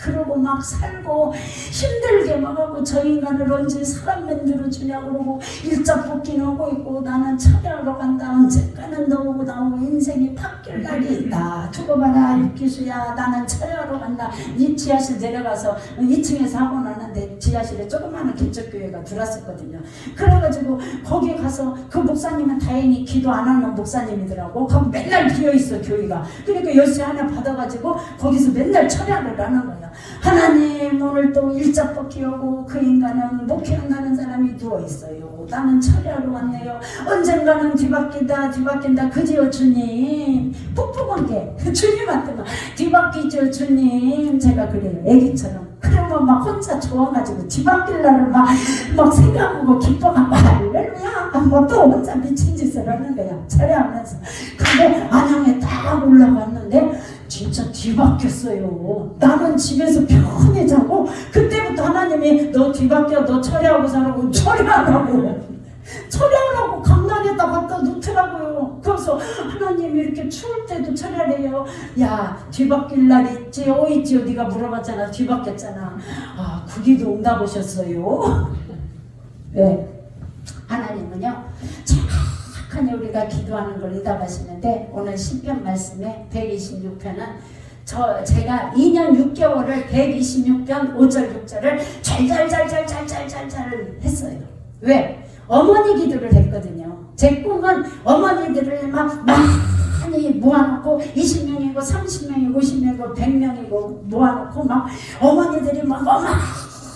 그러고 막 살고 힘들게 막 하고 저 인간을 언제 사람 만들어주냐고 그러고 일자 뽑기는 하고 있고 나는 철야하러 간다. 언젠가는 너오고 나오고 인생이 바뀔 날이 있다. 두고 봐라 육기수야 나는 철야하러 간다. 이 지하실 내려가서 2층에서 하고 나는데 지하실에 조그마한 개척교회가 들어왔었거든요. 그래가지고 거기 가서 그 목사님은 다행히 기도 안 하는 목사님이더라고. 거기 맨날 비어있어 교회가. 그러니까 열쇠 하나 받아가지고 거기서 맨날 철야를 하는 거야. 하나님 오늘 또 일자 뽑기 오고 그 인간은 목회한다는 사람이 누워있어요. 나는 철야로 왔네요. 언젠가는 뒤바뀐다 그지요 주님. 푹푹한 게 주님한테만 뒤바뀌죠 주님. 제가 그래요 애기처럼. 그러면 막 혼자 좋아가지고 뒤바뀔 날을 막 생각하고 기뻐하고 할렐루야 뭐 또 혼자 미친 짓을 하는 거야 철야하면서. 근데 안양에 딱 올라갔는데 진짜 뒤바뀌었어요. 나는 집에서 편히 자고 그때부터 하나님이 너 뒤바뀌어 너 철야하고 살라고 철야하라고 강당에다 갖다 놓더라고요. 그래서 하나님이 이렇게 추울 때도 철야래요. 야 뒤바뀔 날 있지요 있지요. 네가 물어봤잖아. 뒤바뀌었잖아. 아 그 기도 응답하셨어요. 네. 하나님은요 착하니 우리가 기도하는 걸 응답하시는데 오늘 시편 말씀에 126편은 제가 2년 6개월을 126편 5절 6절을 잘 했어요. 왜? 어머니 기도를 했거든요. 제 꿈은 어머니들을 막 많이 모아놓고 20명이고 30명이고 50명이고 100명이고 모아놓고 막 어머니들이 막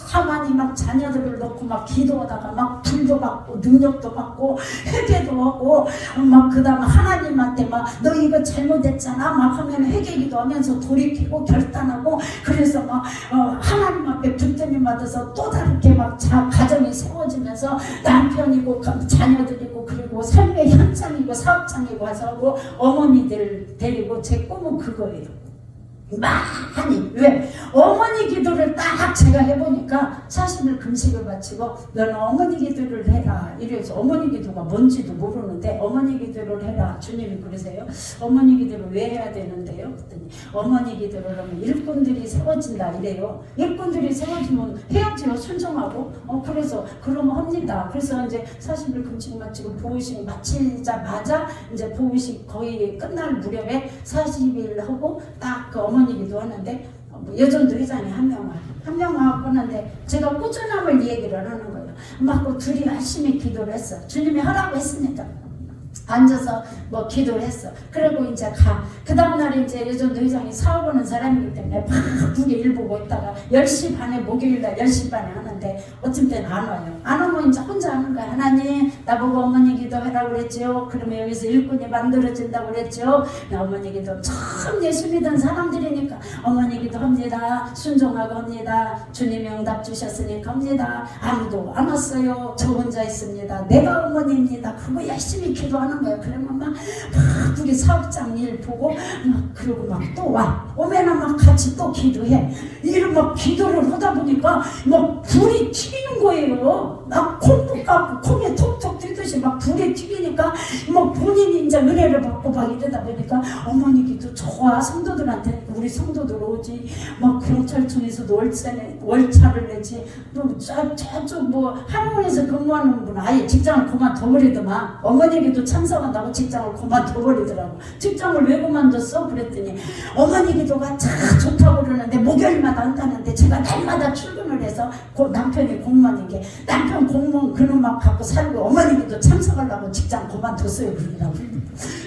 가만히 막 자녀들을 놓고 막 기도하다가 막 불도 받고 능력도 받고 회개도 하고 막 그 다음에 하나님한테 막 너 이거 잘못했잖아 막 하면 회개기도 하면서 돌이키고 결단하고 그래서 막 하나님 앞에 붙들림 받아서 또 다르게 막 가정이 세워지면서 남편이고 자녀들이고 그리고 삶의 현장이고 사업장이고 와서 하고 어머니들 데리고 제 꿈은 그거예요. 많이. 왜? 어머니 기도를 딱 제가 해보니까 40일 금식을 바치고 너는 어머니 기도를 해라 이래서 어머니 기도가 뭔지도 모르는데 어머니 기도를 해라 주님이 그러세요. 어머니 기도를 왜 해야 되는데요? 그랬더니 어머니 기도를 하면 일꾼들이 세워진다 이래요. 일꾼들이 세워지면 해야지요. 순종하고 그래서 그러면 합니다. 그래서 이제 40일 금식 마치고 보호식 마치자마자 이제 보호식 거의 끝날 무렵에 40일 하고 딱 그 어머니 기도하는데 여전도 회장이 한 명 하는데 제가 꾸준함을 얘기를 하는 거예요. 막 둘이 열심히 기도를 했어. 주님이 하라고 했으니까 앉아서 뭐 기도를 했어. 그리고 이제 그 다음날 이제 여전도 회장이 사업하는 사람이기 때문에 바쁘게 일 보고 있다가 10시 반에 목요일날 10시 반에 하는데 어떤 때는 안 와요. 안 오면 이제 혼자 하는 거야. 하나님 나보고 어머니 기도하라고 그랬죠. 그러면 여기서 일꾼이 만들어진다고 그랬죠. 어머니 기도 참 예수 믿은 사람들이니까 어머니 기도합니다. 순종하고 합니다. 주님이 응답 주셨으니까 합니다. 아무도 안 왔어요. 저 혼자 있습니다. 내가 어머니입니다. 그거 열심히 기도하는 거예요. 그러면 막 우리 사업장 일 보고 그러고 막 또 와. 오면은 막 같이 또 기도해. 이런 막 기도를 하다 보니까 막 불이 튀기는 거예요. 막 콩국 갖고 콩에 톡톡 튀듯이 막 불이 튀기니까 막 본인이 이제 은혜를 받고 막 이러다 보니까 어머니 기도 좋아. 성도들한테 우리 성도들 오지. 막 경찰청에서도 월차를 내지. 또 저쪽 뭐 한국에서 근무하는 분 아예 직장을 그만둬버리더만. 어머니 기도 참석한다고 직장을 그만둬버리더라고. 직장을 왜 그만뒀어? 그랬더니 어머니 기도가 참 좋다고 그러는데 목요일마다 한다는데 제가 날마다 출근을 해서 남편이 공무원인 게 남편 공무원 그놈만 갖고 살고 어머니 기도 참석하려고 직장 그만뒀어요. 그러더라고.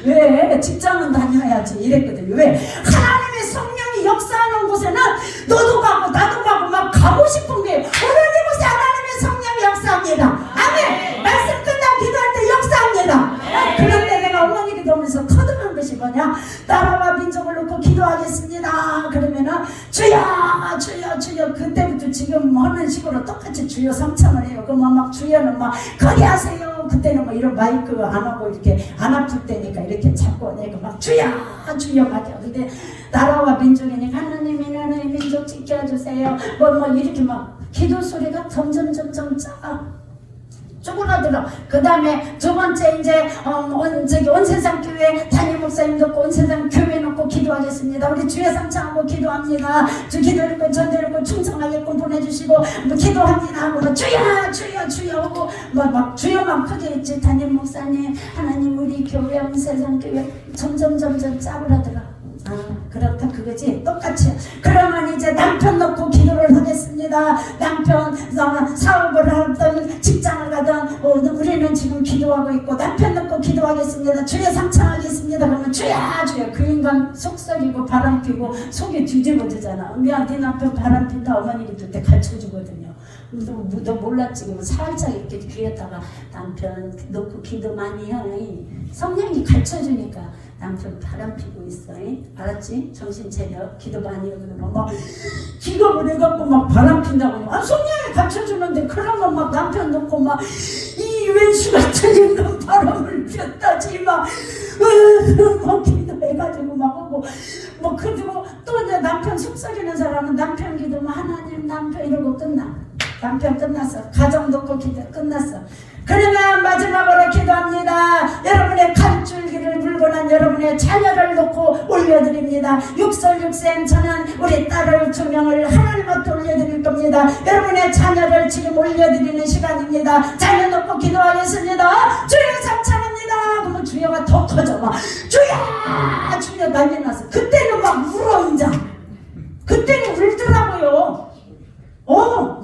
왜? 직장은 다녀야지 이랬거든요. 왜? 하나님의 성령이 역사하는 곳에는 너도 가고 나도 가고 막 가고 싶은 게 오늘 이곳에 하나님의 성령이 역사합니다. 아멘. 말씀 끝나고 기도할 때 역사합니다. 그런데 내가 어머니 기도하면서 터득한 것이 뭐냐? 나라와 민족을 놓고 기도하겠습니다. 그러면은 주야 주여 삼창을 해요. 그러면 막 주여는 막 거기 하세요. 그때는 뭐 이런 마이크 안 하고 이렇게 안 아플 때니까 이렇게 잡고 하니까 막 주여 주여 막 해요. 근데 나라와 민족이니까 하나님이 나라의 민족 지켜주세요. 뭐 이렇게 막 기도 소리가 점점 쪼그라들어. 그 다음에 두 번째 이제 저기 온세상 교회 담임 목사님 놓고 온세상 교회 놓고 기도하겠습니다. 우리 주여 삼창하고 기도합니다. 주 기도했고 전도했고 충성하게끔 보내주시고 뭐 기도합니다 하고 뭐 주여 주여 주여 하고 막 주여만 크게 있지. 담임 목사님 하나님 우리 교회 온세상 교회 점점 짜그라들어. 그렇다 그거지. 똑같이. 그러면 이제 남편 놓고 기도를 하겠습니다. 남편 사업을 하든 직장을 가든 우리는 지금 기도하고 있고 남편 놓고 기도하겠습니다. 주여 삼창하겠습니다. 그러면 주여 주여. 그 인간 속썩이고 바람 피고 속이 뒤집어지잖아. 야 네 남편 바람 핀다 어머니가 그때 가르쳐주거든요. 너 몰랐지? 그러면 살짝 이렇게 귀에다가 남편 놓고 기도 많이 해. 성령이 가르쳐주니까 남편 바람 피고 있어. 알았지? 정신 차려. 기도 많이 하고 막 기겁을 해갖고 막 바람 핀다고. 성령이 가르쳐주는데 그러면 막 남편 놓고 막 이 왼수 같은 인간 바람을 폈다지 막 기도해가지고 막 하고 뭐 그리고 또 이제 남편 속삭이는 사람은 남편 기도면 하나님 남편 이러고 끝나. 남편 끝났어. 가정 놓고 기도 끝났어. 그러면 마지막으로 기도합니다. 여러분의 칼줄기를 물고 난 여러분의 자녀를 놓고 올려드립니다. 육설육생 저는 우리 딸을 2명을 하나님 앞에 올려드릴 겁니다. 여러분의 자녀를 지금 올려드리는 시간입니다. 자녀 놓고 기도하겠습니다. 주여 삼창합니다. 그러면 주여가 더 커져. 막 주여 주여 난리 났어. 그때는 막 울어. 인자 그때는 울더라고요. 울어.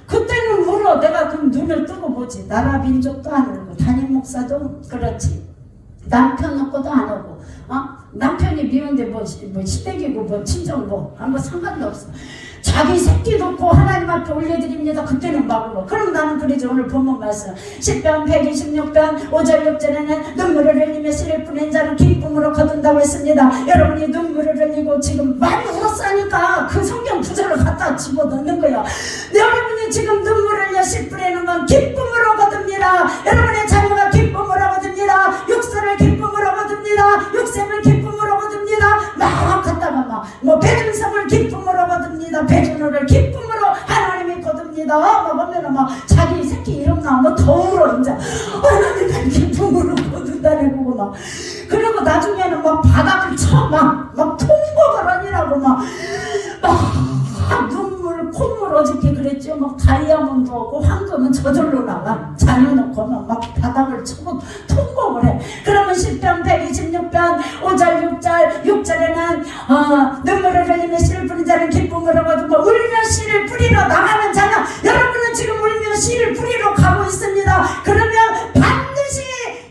그때는 울어. 내가 그럼 눈을 뜨고 보지. 나라 민족도 안 울고 담임 목사도 그렇지. 남편 놓고도 안 오고 남편이 미운데 뭐 시댁이고 뭐 친정 뭐 아무 상관도 없어. 자기 새끼 놓고 하나님 앞에 올려드립니다. 그때는 막 울어. 그럼 나는 그러지. 오늘 본문 말씀 10편 126편 5절 6절에는 눈물을 흘리며 씨를 뿌린 자는 기쁨으로 거둔다고 했습니다. 여러분이 눈물을 흘리고 지금 많이 울었으니까 그 성경 구절을 갖다 집어넣는 거야. 여러분이 지금 눈물을 흘려 씨 뿌리는 건 기쁨으로 거둡니다. 여러분의 자녀가 기쁨으로 거둡니다. 육설을 기쁨으로 거둡니다. 육sem을 기쁨으로 거둡니다. 막 갖다가 막 배준성을 기쁨으로 거둡니다. 배준호를 기쁨으로 하나님이 거둡니다. 막 하면은 막 자기 새끼 이름 나오면 더 울어. 이제 하나님을 기쁨으로 거둔다는 거고 막 그리고 나중에는 막 바닥을 쳐 막 통곡을 하니라고 막 눈물 콧물 어저께 그랬죠. 막 다이아몬드하고 황금은 저절로 나가. 자녀 놓고 막 바닥을 치고 통곡을 해. 그러면 10편 126편 5절 6절에는 눈물을 흘리며 씨를 뿌린 자는 기쁨으로 거두고 울며 씨를 뿌리러 나가는 자녀. 여러분은 지금 울며 씨를 뿌리러 가고 있습니다. 그러면 반드시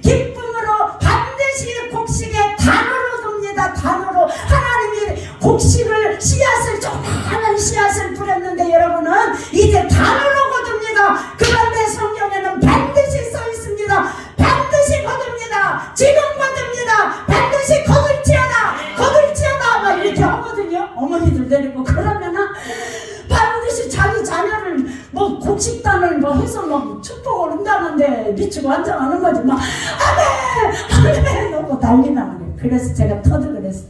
기쁨으로 반드시 곡식에 단으로 둡니다. 단으로 하나님이 곡식을 씨앗을 조그마한 씨앗을 뿌렸는데 여러분은 이제 단으로 거둡니다. 그런데 성경에는 반드시 써 있습니다. 반드시 거둡니다. 지금 거둡니다. 반드시 거둘지어다 막 이렇게 하거든요. 어머니들 데리고. 그러면은 반드시 자기 자녀를 뭐 곡식단을 뭐 해서 막 축복을 한다는데 미치고 환장하는 거지. 막 아멘 하고 난리 나는 거예요. 그래서 제가 터득을 했어.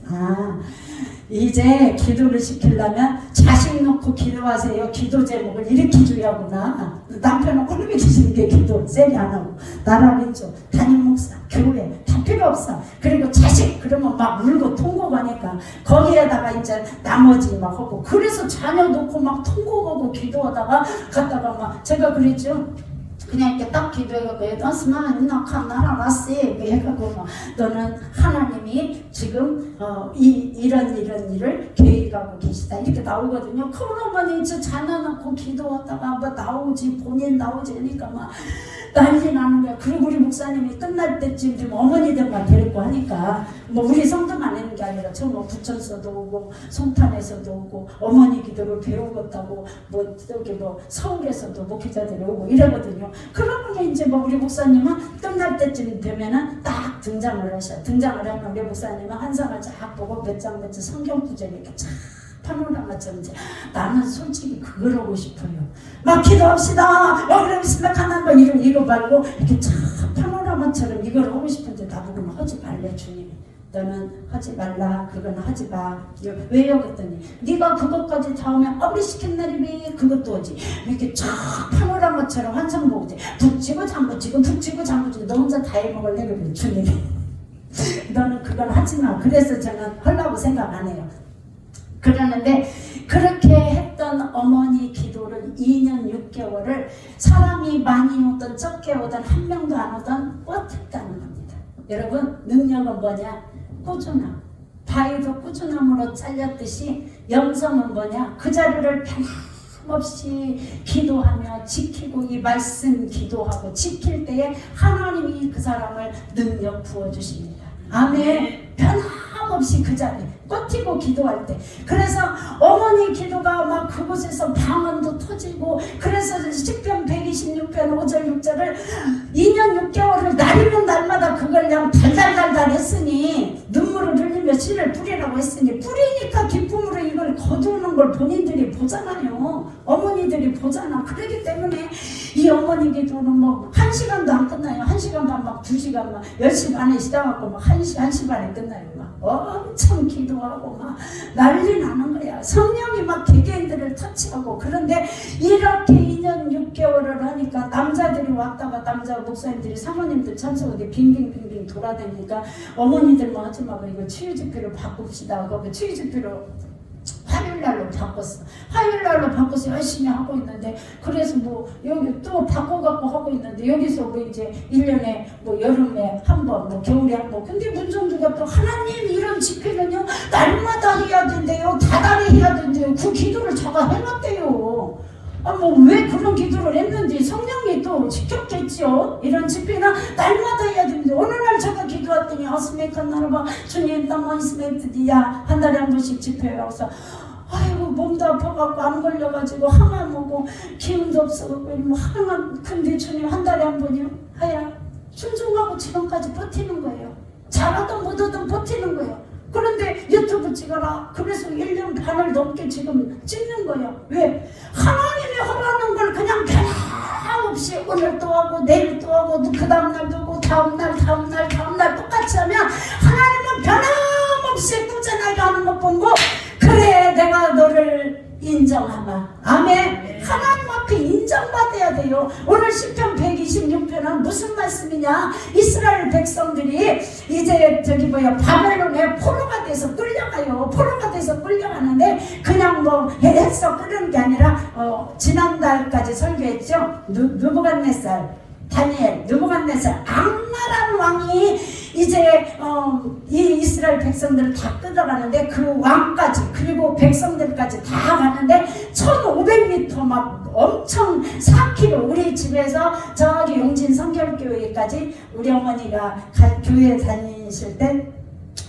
이제 기도를 시키려면 자식 놓고 기도하세요. 기도 제목을 이렇게 줘야구나. 남편은 꼴보기 계시는 게 기도 세게 안 하고 나라 민족 담임 목사 교회 다 필요 없어. 그리고 자식 그러면 막 울고 통곡하니까 거기에다가 이제 나머지 막 하고 그래서 자녀 놓고 막 통곡하고 기도하다가 갔다가 막 제가 그랬죠. 그냥 이렇게 딱 기도해갖고 너스만 나칸 나라라세 해갖고 막 너는 하나님이 지금 이런 일을 계획하고 계시다 이렇게 나오거든요. 그러면 이제 자녀 놓고 기도하다가 뭐 나오지 본인 나오지 하니까 막 난리 나는 거야. 그리고 우리 목사님이 끝날 때쯤 좀 어머니들만 데리고 하니까 뭐 우리 성도만 하는 게 아니라 저 뭐 부천서도 오고 송탄에서도 오고 어머니 기도를 배우겠다고 뭐 저기 뭐 서울에서도 목회자들이 오고 이러거든요. 그러면 이제 뭐 우리 목사님은 끝날 때쯤 되면은 딱 등장을 하셔. 등장을 하면 우리 목사님은 한 상을 쫙 보고 몇 장 성경 구절 이렇게 쫙 파노라마처럼 이제 나는 솔직히 그걸 하고 싶어요. 막 기도합시다. 그럼 스마카난 이거 말고 이렇게 쫙 파노라마처럼 이걸 하고 싶은데 나보고는 하지 말래 주님. 너는 하지 말라. 그건 하지 마. 왜요? 그랬더니 네가 그것까지 다 오면 우리 시킨 날이 그것도 오지. 이렇게 쫙 파노라마처럼 환상 보고지. 북치고 장구치고 북치고 장구치고 너 혼자 다 해먹을래? 그래 주님이. 너는 그건 하지 마. 그래서 저는 하려고 생각 안 해요. 그러는데 그렇게 했던 어머니 기도를 2년 6개월을 사람이 많이 오든 적게 오든 한 명도 안 오든 버텼다는 겁니다. 여러분 능력은 뭐냐? 꾸준함. 바위도 꾸준함으로 잘렸듯이 영성은 뭐냐? 그 자리를 변함없이 기도하며 지키고 이 말씀 기도하고 지킬 때에 하나님이 그 사람을 능력 부어주십니다. 아멘. 변함없이 그 자리 버티고 기도할 때. 그래서 어머니 기도가 막 그곳에서 방언도 터지고, 그래서 시편 126편 5절 6절을 2년 6개월을 날이면 날마다 그걸 그냥 달달달달 했으니, 눈물을 흘리며 씨를 뿌리라고 했으니 뿌리니까 기쁨으로 이걸 거두는 걸 본인들이 보잖아요. 어머니들이 보잖아. 그렇기 때문에 이 어머니 기도는 뭐 1시간도 안 끝나요. 1시간 반 막 2시간 막 10시 반에 시작하고 막 1시 반에 끝나요. 막 엄청 기도하고 막 난리 나는 거야. 성령이 막 개개인들을 터치하고. 그런데 이렇게 2년 6개월을 하니까 남자들이 왔다가 남자 목사님들이 사모님들 참석하게 빙빙빙빙 돌아다니니까 어머니들만 하지 말고 이거 치유집회로 바꿉시다. 거기 치유집회로 화요일날로 바꿨어. 화요일날로 바꿔서 열심히 하고 있는데, 그래서 뭐 여기 또 바꿔갖고 하고 있는데, 여기서 뭐 이제 1년에 뭐 여름에 한 번, 뭐 겨울에 한 번. 근데 문정주가 또 하나님 이런 집회는요 날마다 해야 된대요. 다달이 해야 된대요. 그 기도를 제가 해놨대요. 뭐 왜 그런 기도를 했는지 성령이 또 지켰겠죠. 이런 집회나 날마다 해야 되는데, 어느 날 제가 기도했더니 아스메칸 나라봐 주님 땅만 있으면 드디야 한 달에 한 번씩 집회에 와서 아이고 몸도 아파갖고 암 걸려가지고 항암 오고 기운도 없어갖고 뭐 항암. 근데 주님 한 달에 한 번이요? 하야 순종하고 지금까지 버티는 거예요. 잘하든 못하든 버티는 거예요. 그런데 유튜브 찍어라. 그래서 1년 반을 넘게 지금 찍는 거예요. 왜? 하나님이 하라는 걸 그냥 변함없이 오늘 또 하고 내일 또 하고 그 다음날도 하고 다음날 똑같이 하면 하나님은 변함없이 꾸준하게 하는 것 보고, 그래 내가 너를 인정하마. 아멘. 하나님 앞에 인정받아야 돼요. 오늘 시편 126편은 무슨 말씀이냐? 이스라엘 백성들이 이제 바벨론에 포로가 돼서 끌려가요. 포로가 돼서 끌려가는데 그냥 뭐 해서 끌는 게 아니라 지난달까지 설교했죠. 느부갓네살, 다니엘, 느부갓네살 악랄한 왕이 이제 이 이스라엘 백성들을 다 끌어가는데, 그 왕까지 그리고 백성들까지 다 가는데 1500m 막 엄청 4km, 우리 집에서 저기 용진 성결교회까지 우리 어머니가 교회 다니실 때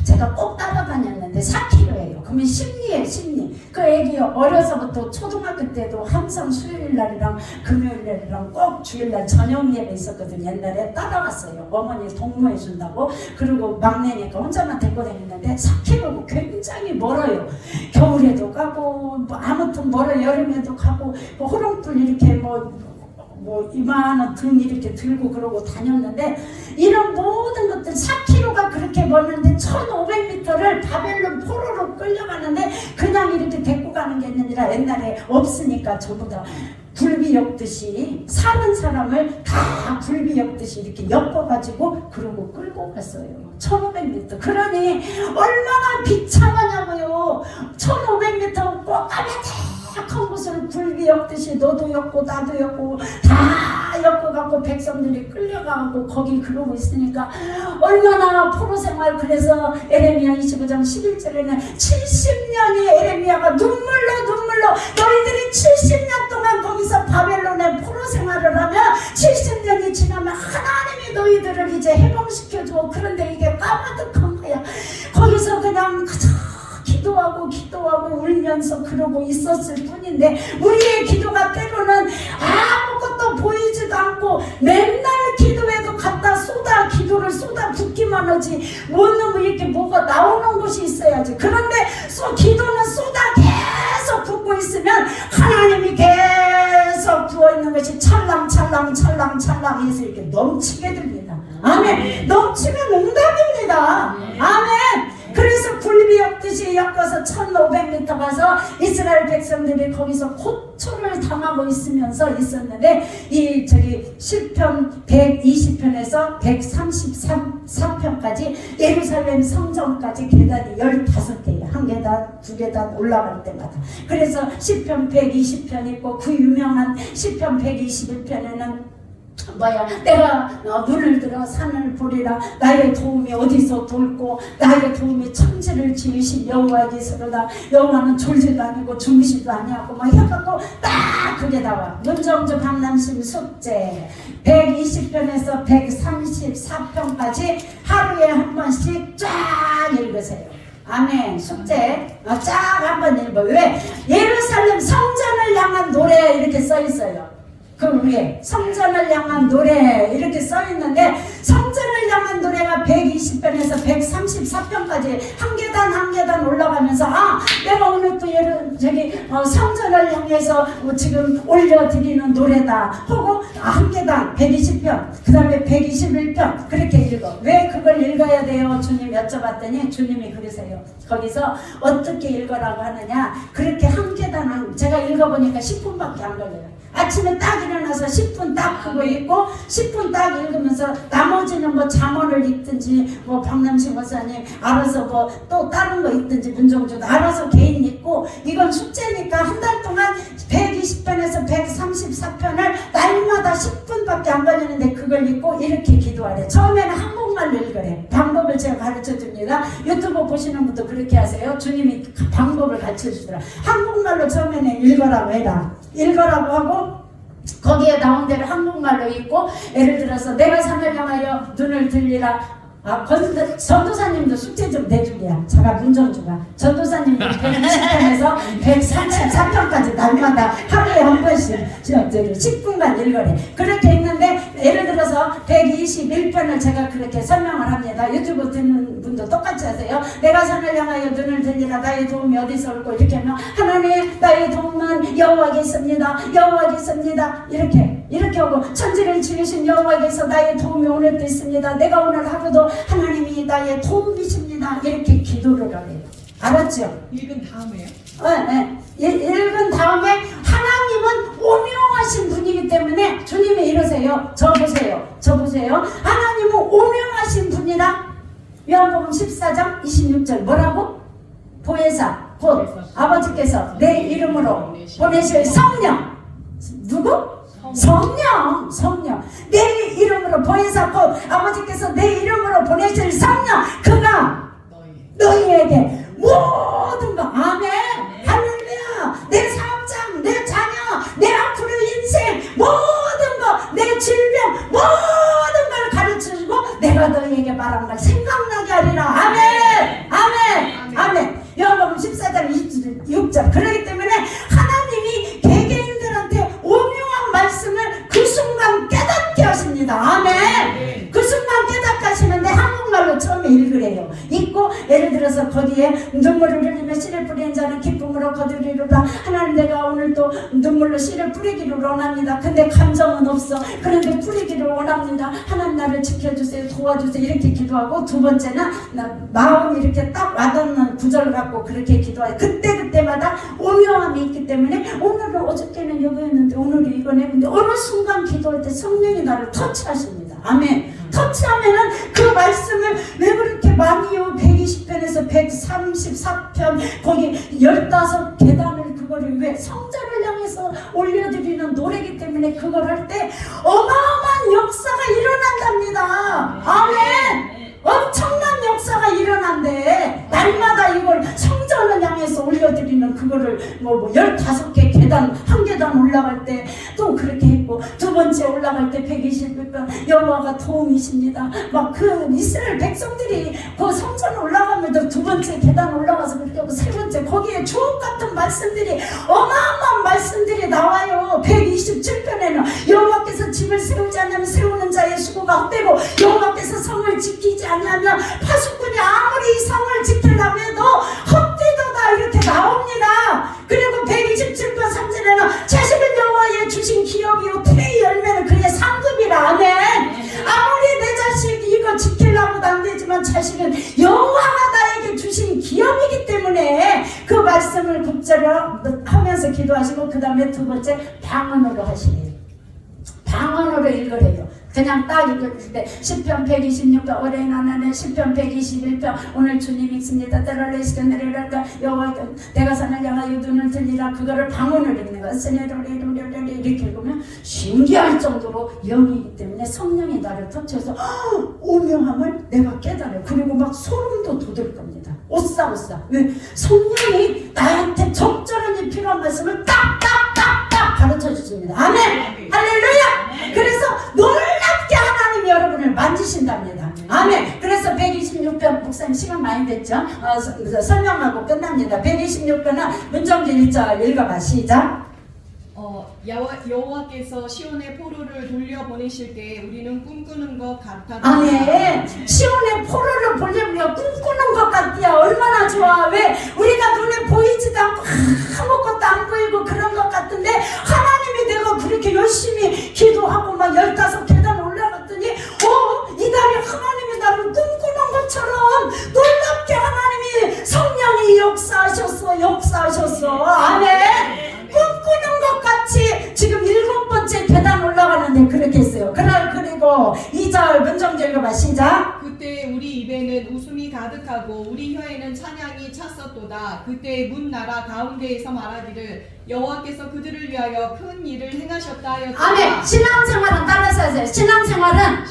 제가 꼭 따라다녔는데 4km예요. 그러면 심리예요, 심리. 그 애기 어려서부터 초등학교 때도 항상 수요일날이랑 금요일날이랑 꼭 주일날 저녁 예배 있었거든요. 옛날에 따라갔어요. 어머니 동무해 준다고. 그리고 막내니까 혼자만 데리고 다녔는데 4km고 굉장히 멀어요. 겨울에도 가고 뭐 아무튼 멀어요. 여름에도 가고 뭐 호롱불 이렇게 뭐 이만한 등 이렇게 들고 그러고 다녔는데, 이런 모든 것들 4km가 그렇게 멀는데 1500m를 바벨론 포로로 끌려가는데 그냥 이렇게 데리고 가는 게 아니라 옛날에 없으니까 전부 다 굴비 엮듯이 사는 사람을 다 굴비 엮듯이 이렇게 엮어가지고 그러고 끌고 갔어요. 1500m. 그러니 얼마나 비참하냐고요. 1500m 꼭 한 곳을 굴비 엮듯이 너도 엮고 나도 엮고 다 엮어갖고 백성들이 끌려가고 거기 그러고 있으니까 얼마나 포로 생활. 그래서 에레미야 25장 11절에는 70년이 에레미야가 눈물로 너희들이 70년 동안 거기서 바벨론의 포로 생활을 하면 70년이 지나면 하나님이 너희들을 이제 해방시켜줘. 그런데 이게 까마득한 거야. 거기서 그냥 기도하고 울면서 그러고 있었을 뿐인데, 우리의 기도가 때로는 아무것도 보이지도 않고 맨날 기도해도 갖다 기도를 쏟아붓기만 하지 못 넣으면 이렇게 뭐가 나오는 곳이 있어야지. 그런데 기도는 있는 것이 찰랑찰랑찰랑찰랑 해서 이렇게 넘치게 됩니다. 아멘. 넘치면 응답입니다. 아멘. 그래서 굴비 엮듯이 엮어서 1500m 가서 이스라엘 백성들이 거기서 고초를 당하고 있었는데 이 시편 120편에서 133편까지 예루살렘 성전까지 계단이 15개예요. 한 계단, 두 계단 올라갈 때마다. 그래서 시편 120편 있고 그 유명한 시편 121편에는 내가 눈을 들어 산을 보리라. 나의 도움이 어디서 돌고 나의 도움이 천지를 지으신 여호와께서로다. 여호와는 졸지도 아니고 주무시도 아니하고 막 해갖고 딱 그게 나와. 문정주 강남심 숙제 120편에서 134편까지 하루에 한 번씩 쫙 읽으세요. 아멘. 숙제 쫙 한번 읽어. 왜? 예루살렘 성전을 향한 노래 이렇게 써 있어요. 그 위에 성전을 향한 노래 이렇게 써있는데 성전을 향한 노래가 120편에서 134편까지 한 계단 한 계단 올라가면서 내가 오늘 또 성전을 향해서 지금 올려드리는 노래다 하고 한 계단 120편 그 다음에 121편 그렇게 읽어. 왜 그걸 읽어야 돼요? 주님 여쭤봤더니 주님이 그러세요. 거기서 어떻게 읽으라고 하느냐. 그렇게 한 계단 제가 읽어보니까 10분밖에 안 걸려요. 아침에 딱 일어나서 10분 딱 그거 읽고 10분 딱 읽으면서 나머지는 뭐 잠언을 읽든지 뭐 박남식 목사님 알아서 뭐 또 다른 거 읽든지 문정주도 알아서 개인 읽고 이건 숙제니까 한 달 동안 120편에서 134편을 날마다 10분밖에 안 걸리는데 그걸 읽고 이렇게 기도하래. 처음에는 한국말로 읽으래. 방법을 제가 가르쳐 줍니다. 유튜브 보시는 분도 그렇게 하세요. 주님이 방법을 가르쳐 주더라. 한국말로 처음에는 읽으라고 해라. 읽으라고 하고 거기에 나온 대로 한국말로 읽고 예를 들어서 내가 산을 향하여 눈을 들리라. 전도사님도 숙제 좀 내주랴. 제가 문정주가 전도사님도 120편에서 134편까지 날마다 하루에 한 번씩 10분간 읽으래. 그렇게 읽는데 예를 들어서 121편을 제가 그렇게 설명을 합니다. 유튜브 듣는 분도 똑같이 하세요. 내가 산을 향하여 눈을 들리라. 나의 도움이 어디서 올고 이렇게 하면 하나님 나의 도움은 여호와께서입니다. 여호와께서입니다. 이렇게 하고 천지를 지으신 여호와께서 나의 도움이 오늘도 있습니다. 내가 오늘 하루도 하나님이 나의 도움이십니다. 이렇게 기도를 하래요. 알았죠? 읽은 다음에요? 네. 읽은 다음에 하나님은 오명하신 분이기 때문에 주님이 이러세요. 저 보세요. 하나님은 오명하신 분이라. 요한복음 14장 26절 뭐라고? 보혜사 곧 아버지께서 내 이름으로 보내실 성령. 누구? 성령. 내 이름으로 보혜사 곧 아버지께서 내 이름으로 보내실 성령. 그가 너희에게 모든 거. 아멘. 할렐루야. 내 사업장, 내 자녀, 내 앞으로의 인생 모든 거, 내 질병 모든 걸 가르쳐주고 내가 너희에게 말한 걸 생각나게 하리라. 아멘. 요한복음 14장 26절. 그렇기 때문에 하나님이 개개인들한테 오묘한 말씀을 그 순간 깨닫게 하십니다. 아멘. 그 순간 깨닫게 하시는데 한국말로 처음에 읽으래요. 읽고 예를 들어서 거기에 눈물을 흘리며 씨를 뿌리는 자는 기쁨으로 거두리로다. 하나님 내가 오늘 또 눈물로 씨를 뿌리기를 원합니다. 근데 감정은 없어. 그런데 뿌리기를 원합니다. 하나님 나를 지켜주세요. 도와주세요. 이렇게 기도하고 두 번째는 마음이 이렇게 딱 와닿는 구절 갖고 그렇게 기도해요. 그때마다 오묘함이 있기 때문에 오늘은 어저께는 여기였는데 오늘은 이거네. 근데 어느 순간 기도할 때 성령이 나를 터치하십니다. 아멘. 터치하면은 그 말씀을 왜 그렇게 많이요? 120편에서 134편 거기 15계단을 그거를 왜 성전을 향해서 올려드리는 노래이기 때문에 그걸 할 때 어마어마한 역사가 일어난답니다. 아멘. 엄청난 역사가 일어난대. 날마다 이걸 성전을 향해서 올려드리는 그거를 뭐 15개 계단 한 계단 올라갈 때 또 그렇게 했고 두 번째 올라갈 때 121편 여호와가 도움이십니다. 막 그 이스라엘 백성들이 그 성전 올라가면 두 번째 계단 올라가서 그렇게 하고 세 번째 거기에 주옥 같은 말씀들이 어마어마한 말씀들이 나와요. 127편에는 여호와께서 집을 세우지 않으면 세우는 자의 수고가 헛되고 여호와께서 성을 지키지 아니하면 파수꾼이 아무리 이 성을 지키려고 해도 헛되도다 이렇게 나옵니다. 그리고 127편 3절에는 자식은 여호와의 주신 기업이요 문자로 하면서 기도하시고 그 다음에 두 번째 방언으로 하시래요. 방언으로 읽으래요. 그냥 딱 읽을 때 시편 126편 올해 나는 시편 121편 오늘 주님 있습니다. 때를 내시간 내려갈까 여호와 내가 산을 향하여 눈을 들리라. 그거를 방언을 읽는 거야. 이렇게 읽으면 신기할 정도로 영이기 때문에 성령이 나를 터쳐서 오명함을 내가 깨달아요. 그리고 막 소름도 돋을 겁니다. 오싸오싸. 왜? 성령이 나한테 적절한 필요한 말씀을 딱딱딱딱 가르쳐 주십니다. 아멘. 할렐루야. 그래서 놀랍게 하나님이 여러분을 만지신답니다. 아멘. 그래서 126편 목사님 시간 많이 됐죠? 설명하고 끝납니다. 126편은 문정진 1절 읽어봐. 시작. 여호와께서 시온의 포로를 돌려보내실 때 우리는 꿈꾸는 것 같아. 아멘. 시온의 포로를 보려면 꿈꾸는 것 같디야. 얼마나 좋아. 왜? 우리가 눈에 보이지도 않고 아무것도 안 보이고 그런 것 같은데 하나님이 내가 그렇게 열심히 기도하고 막 15계단 올라갔더니 이달에 하나님이 나를 꿈꾸는 것처럼 놀랍게 하나님이 성령이 역사하셨어. 아멘. 꿈꾸는 것 같이 지금 7번째 계단 올라가는데 그렇게 했어요. 그리고 2절 문정절 읽어봐. 시작. 그때 우리 입에는 웃음이 가득하고 우리 혀에는 찬양이 찼었도다. 그때 문 나라 가운데에서 말하기를 여호와께서 그들을 위하여 큰 일을 행하셨다 하였다. 아멘. 신앙생활은 따라서 하세요. 신앙생활은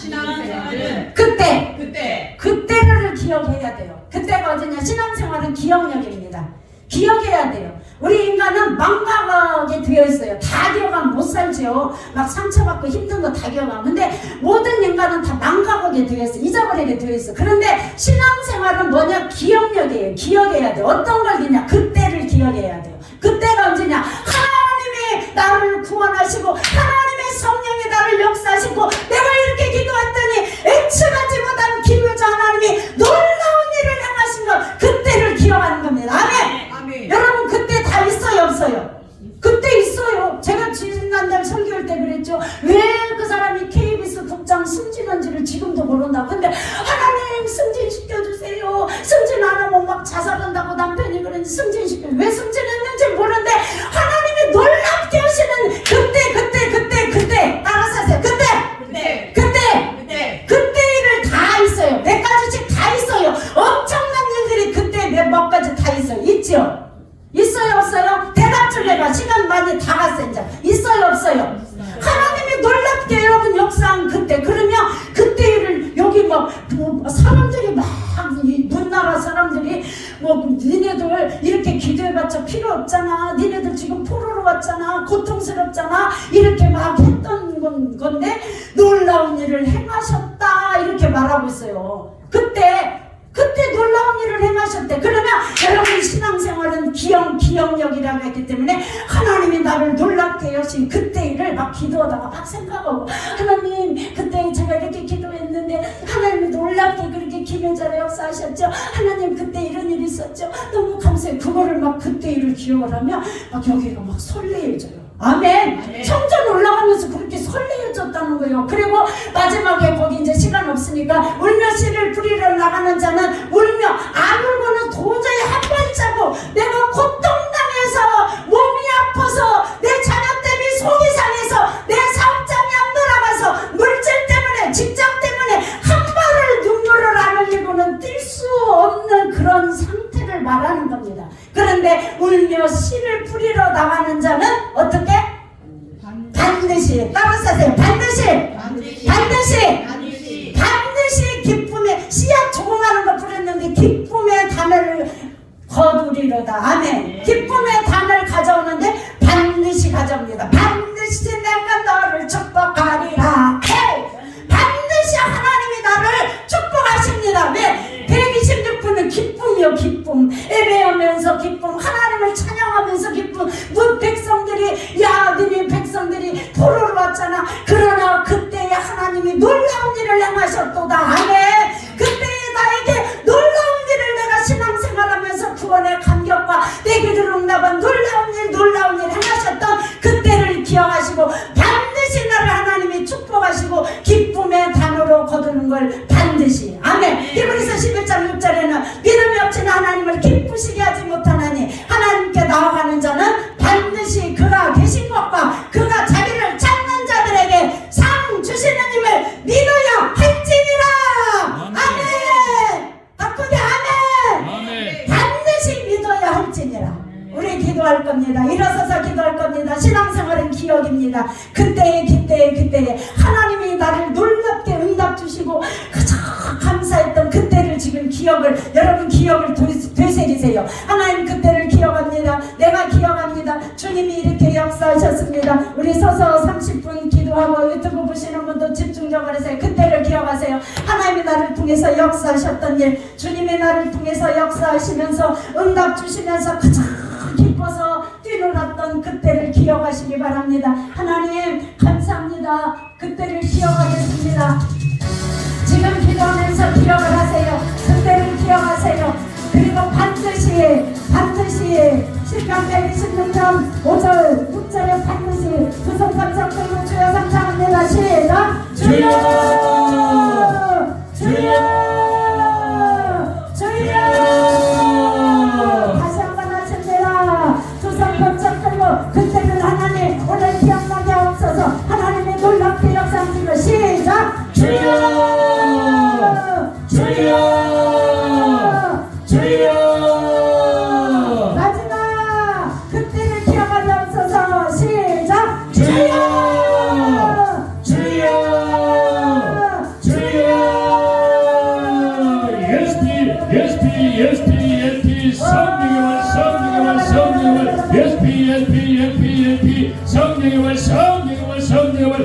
그때를 기억해야 돼요. 그때가 언제냐? 신앙생활은 기억력입니다. 기억해야 돼요. 우리 인간은 망각하게 되어 있어요. 다 기억하면 못 살죠. 막 상처받고 힘든 거 다 기억하면. 근데 모든 인간은 다 망각하게 되어 있어요. 잊어버리게 되어 있어요. 그런데 신앙생활은 뭐냐? 기억력이에요. 기억해야 돼요. 어떤 걸 기냐? 그때를 기억해야 돼요. 그때가 언제냐? 하나님이 나를 구원하시고 하나님의 성령이 나를 역사하시고 내가 이렇게 기도했더니 예측하지 못한 기묘자 하나님이 놀라운 일을 행하신 것, 그때를 기억하는 겁니다. 아멘. 여러분 그때 다 있어요 없어요? 그때 있어요. 제가 지난달 설교할 때 그랬죠. 왜 그 사람이 KBS 국장 승진한지를 지금도 모른다고. 근데 하나님 승진시켜주세요. 승진 안 하면 막 자살한다고 남편이 그러니 승진시켜. 왜 승진했는지 모르는데 하나님이 놀랍게 하시는 그때 따라서 하세요. 그때 일을 다 있어요. 몇 가지씩 다 있어요. 엄청난 일들이 그때 몇 가지 다 있어요. 있죠? 있어요 없어요? 대답 좀 해봐. 시간 많이 다 갔어 이제. 있어요 없어요? 하나님이 놀랍게 여러분 역사한 그때. 그러면 그때 일을 여기 뭐 사람들이 막 문나라 사람들이 니네들 이렇게 기도해봤자 필요 없잖아. 니네들 지금 포로로 왔잖아. 고통스럽잖아. 이렇게 막 했던 건데 놀라운 일을 행하셨다 이렇게 말하고 있어요. 그때 놀라운 일을 행하셨대. 그러면 여러분 신앙생활은 기억력이라고 했기 때문에 하나님이 나를 놀랍게 하신 그때 일을 막 기도하다가 막 생각하고 하나님 그때 제가 이렇게 기도했는데 하나님이 놀랍게 그렇게 기묘자로 역사하셨죠. 하나님 그때 이런 일이 있었죠. 너무 감사해요. 그거를 막 그때 일을 기억을 하면 막 여기가 막 설레해져요. 아멘. 성전 올라가면서 그렇게 설레어졌다는 거예요. 그리고 마지막에 거기 이제 시간 없으니까 울며 씨를 뿌리러 나가는 자는 울며 안 울고는 도저히 한 발자국 내가 고통당해서 몸이 아파서 내 자녀 때문에 속이 상해서 내 사업장이 안 돌아가서 물질 때문에 직장 때문에 한 발을 눈물을 안 흘리고는 뛸 수 없는 그런 상태를 말하는 겁니다. 그런데 울며 씨를 뿌리러 나가는 자는 어떻게? 반드시 따라서 하세요. 반드시 기쁨의 씨앗 조공하는 거 뿌렸는데 기쁨의 단을 거두리로다. 아멘. 기쁨의 단을 가져오는데 반드시 가져옵니다. 반드시 내가 너를 축복하리라. 반드시 하나님이 나를 축복하십니다. 왜? 126분은 기쁨이요. 기쁨. 예배하면서 기쁨. 하나님을 찬양하면서 기쁨. 백성들이 너희 백성들이 포로로 왔잖아. 그러나 그때에 하나님이 놀라운 일을 행하셨도다. 아멘. 그때에 나에게 놀라운 일을 내가 신앙생활하면서 구원의 감격과 내 기도를 응답한 놀라운 일 행하셨던 그때를 기억하시고 반드시 나를 하나님이 축복하시고 기쁨의 단으로 거두는 걸 반드시. 아멘. 히브리서 11장 6절에는 믿음이 없이는 하나님을 기쁘시게 하지 못하나니 하나님께 나아가는 그때에 하나님이 나를 놀랍게 응답 주시고 그저 감사했던 그때를 지금 여러분 기억을 되새기세요. 하나님 그때를 기억합니다. 내가 기억합니다. 주님이 이렇게 역사하셨습니다. 우리 서서 30분 기도하고 유튜브 보시는 분도 집중적으로 하세요. 그때를 기억하세요. 하나님이 나를 통해서 역사하셨던 일, 주님이 나를 통해서 역사하시면서 응답 주시면서 그저 기뻐서 뛰놀았던 그때를 기억하시기 바랍니다. 하나님 감사합니다. 그때를 기억하겠습니다. 지금 기도하면서 기억을 하세요. 그때를 기억하세요. 그리고 반드시 시편 126편 5절 6절에 반드시 두 손 감상 들고 주여 감사합니다. 시작. 주여 주여 주여. 다시 한번 하십니다. 두 손 감상 들고 그때는 하나님 오늘 기억나게 없어서 하나님의 놀랍게 역사하시고 시작. 주여 주여 주여. 마지막 그때를 기억하게 없어서 시작. 주여 주여 주여. ESP 성령의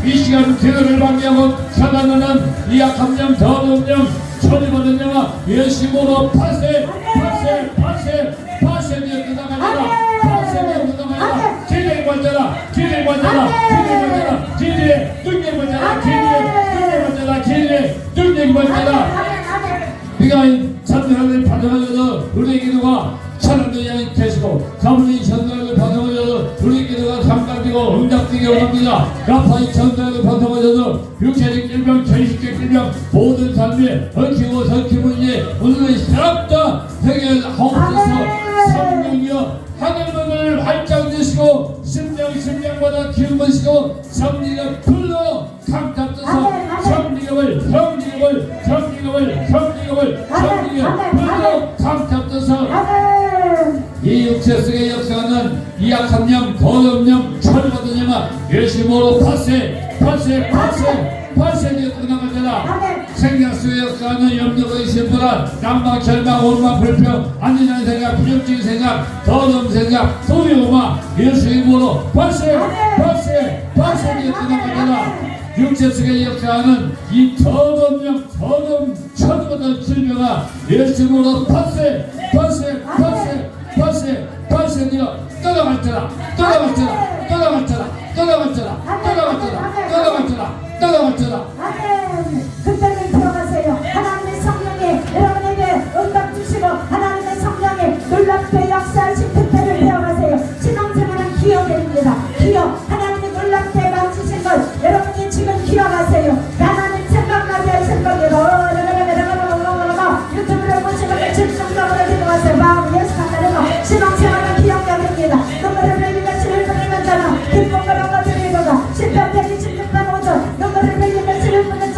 이 시간 기도를 방해하고 사단은 이 약한 영, 더러운 영, 천리받은 영아 예수님으로 파쇄 되어 끝나가라. 파쇄되어 끝나가라. 기대에 관자라. 기대에 뚱에 관자라. 네가 찬양을 받아가셔서 우리의 기도가 사람들이 향해 계시고 가문이 전도를 받아가셔서 우리의 기도가 감당되고 응답되게 원합니다. 가파이 전도를 받아가셔서 육체적 질병, 정신적 질병 모든 삶에 얽히고 설키고 이제 오늘의 사람다 해결하옵소서. 성령이여 하늘문을 활짝 여시고 심령마다 기름 부으시고 성령을 불러 감잡소서. 성령을 불러 감잡소서. 이 육체 속에 역사하는 이 약한 영, 더러운 영, 천리받은 영아 예수님으로 파쇄되어 끝나가잖아. 생각 속에 역사하는 염려가 있을 뿐아 난방, 절망, 원망, 불평, 안전한 생각, 부정적인 생각, 더러운 생각, 두려움아 예수님으로 파쇄되어 끝나가잖아. 육체 속에 역사하는 이 더러운 영, 더러운 천리받은 질병아 예수님으로 파쇄되어 떠나갈지라. 그때를 기억하세요. 하나님의 성령이 여러분에게 응답 주시고 하나님의 성령이 놀랍게 역사하신 그때를 기억하세요. 신앙생활은 기억입니다. 기억. 하나님이 놀랍게 만지신 것 여러분이 지금 기억하세요. 하나님 생각나게 하신 거예요. 유튜브를 보시면 집중적으로 기도하세요. 마음 예수님을 신앙생활은 기억력입니다. 눈물을 흘리며 주를 부르는 자는 기쁨과 영광을 드리도다. 시편 126편 5절 눈물을 흘리며 주를 부르는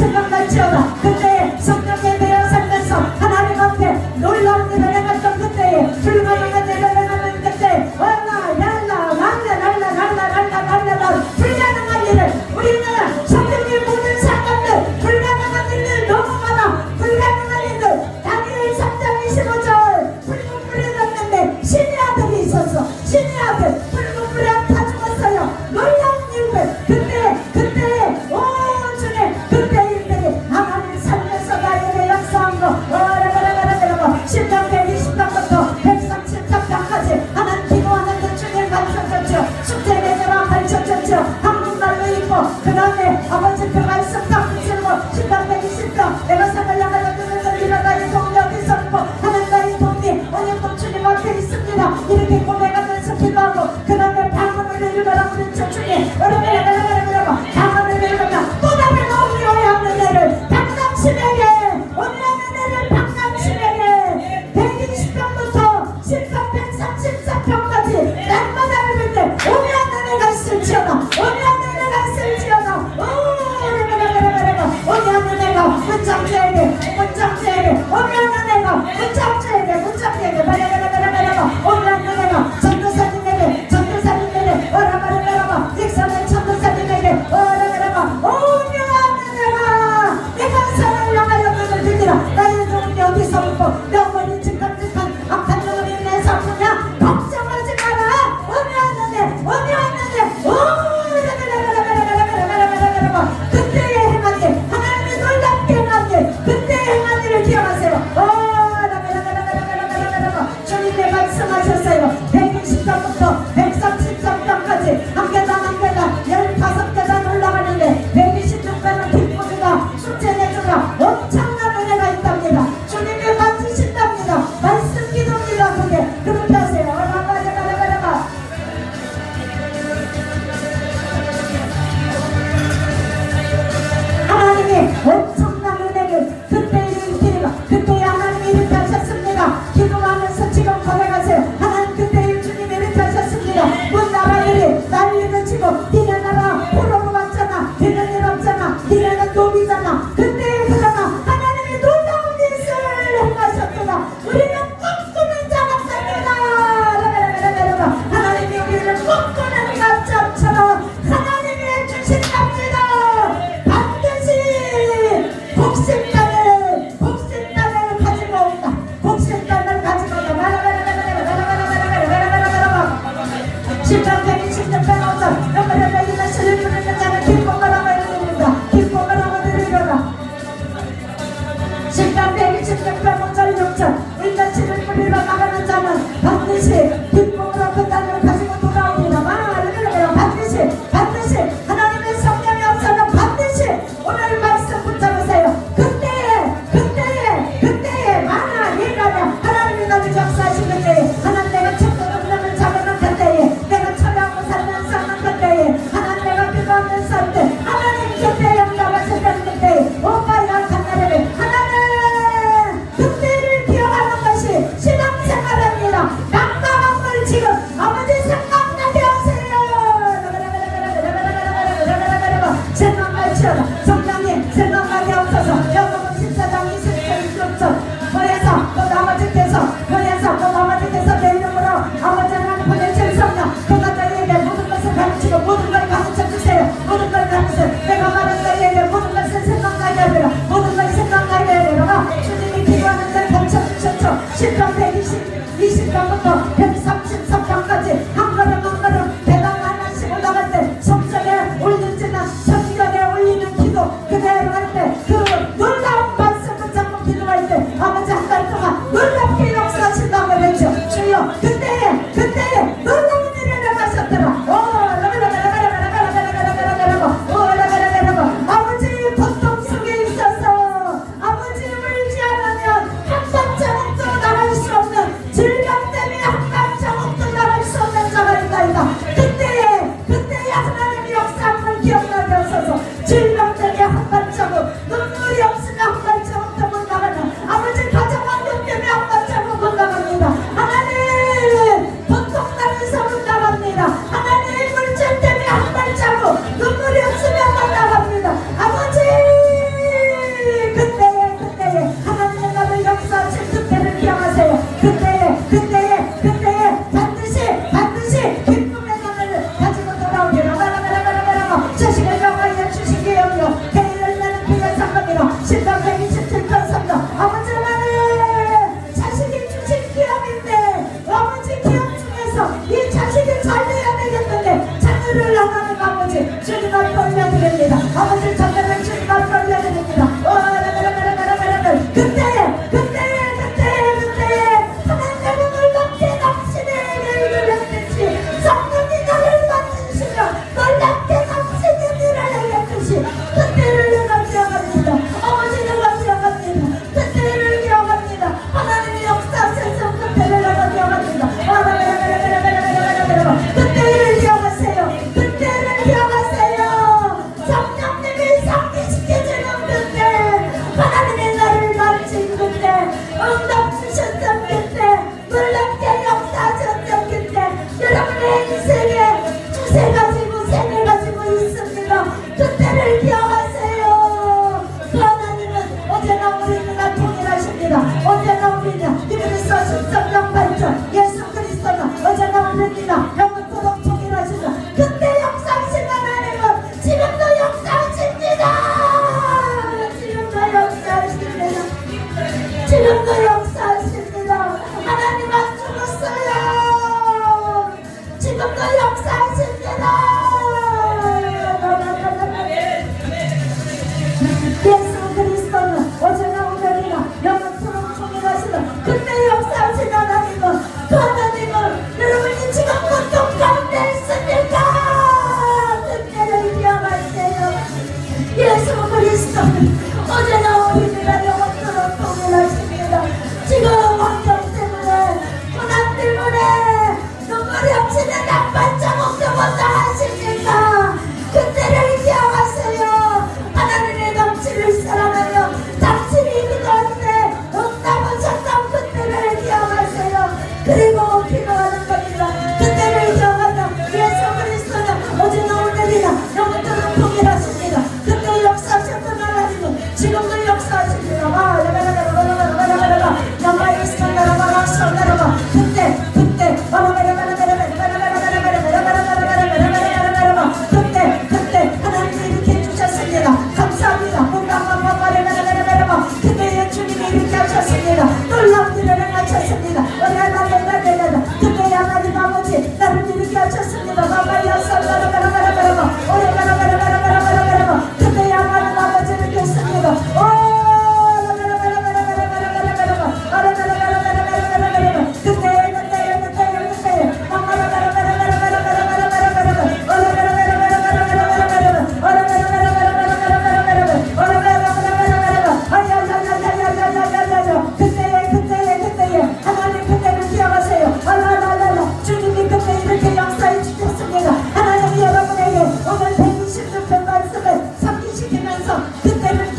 생각날지어다. 그때에 성령에 대해 살면서 하나님 앞에 놀라운 일을 행했던 그때에 불가능한 일을 행하는 그때 불가능한 일을 우리는 성경의 모든 사건들 불가능한 일들 너무 많아. 불가능한 일들 다니엘 3장 25절 붉은 불이 났는데 신의 아들이 있었어. 신의 아들 붉은 불에 다 죽었어요. 놀라운 일들 그때 오 주님 그때 일들이 하나님 살면서 나에게 역사한 거 신명 120장부터 137장까지 하나님 기도하는 그 주님 가르쳐줬죠. 숙제 내내와 가르쳐줬죠. 한국말로 읽고 그 다음에 아버지 그 말씀 다 붙이고 신명 120장 내가 산을 향하여 눈을 돌리라 나의 도움이 어디 있었고 하나님 나의 도움이 오늘도 주님 앞에 있습니다. 이렇게 고백하면서 기도하고 그 다음에 방언을 읽어라 우리 주님 방언을 읽으면 또 다른 어려워야 하는 애를 당당심에게 원하는 애를 당당심에게 120평부터 10평 134평까지 날마다 읽을 때 원하는 애가 있을지어다. 원하는 애가 있을지어다. 원하는 애가 문장주에게 원하는 애가 문장주에게 원하는 애가 전도사님에게 익산의 전도사님에게 오명하는 애가 내가 사랑을 향하여 눈을 들리라. 나의 종이 어디서 있고 내 어머니 직감직한 악한 종이 내 사부냐 걱정하지 마라. 원하는 애 그때의 행한 일 하나님이 놀랍게 행한 일 그때의 행한 일을 기억하세요. 주님이 말씀하셨어요. 120장부터 133장까지 한 계단 한 계단 15계단 올라가는데 126배는 기쁨이다. 숙제 내주라. 엄청난 은혜가 있답니다. 주님이 만지신답니다. 말씀 기도입니다. 그렇게 하세요. 하나님이 엄청난 은혜를 그때 일으키리라. 그때 하나님이 이렇게 하셨습니다. 기도하면서 지금 고백하세요. 하나님 그때 주님이 이렇게 하셨습니다. 문 나라들이 난리를 치고 니네 나라 포로로 왔잖아. 니네 일 없잖아. 니네는 노비잖아. 그때 그러나 하나님이 놀라운 일을 행하셨구나. 우리는 꿈꾸는 자가 됩니다. 하나님이 우리를 꿈꾸는 낮잠처럼 하나님이 해주신답니다. 반드시 복신단을 가지고 온다. 복신단을 가지고 온다. 10장 120장 105장 영원한 이는 신을 부르는 자는 기쁨을 하고 이릅니다. 기쁨을 하고 드리려라. 10장 120장 105장 6장 이는 신을 부리러 나가는 자는 반드시 기쁨으로 그 땅을 가지고 돌아오리라. 반드시 하나님의 성령이 없어도 반드시 오늘 말씀 붙잡으세요. 그때에 만나 예가냐 하나님이 나를 역사하신 그때에 하나님 내가 책도를 잡아놓은 그때에 내가 철회하고 살면서 하는 그때에 하나님 내가 기도하면서 할 때 하나님 그때에 응답하셨다는 그때에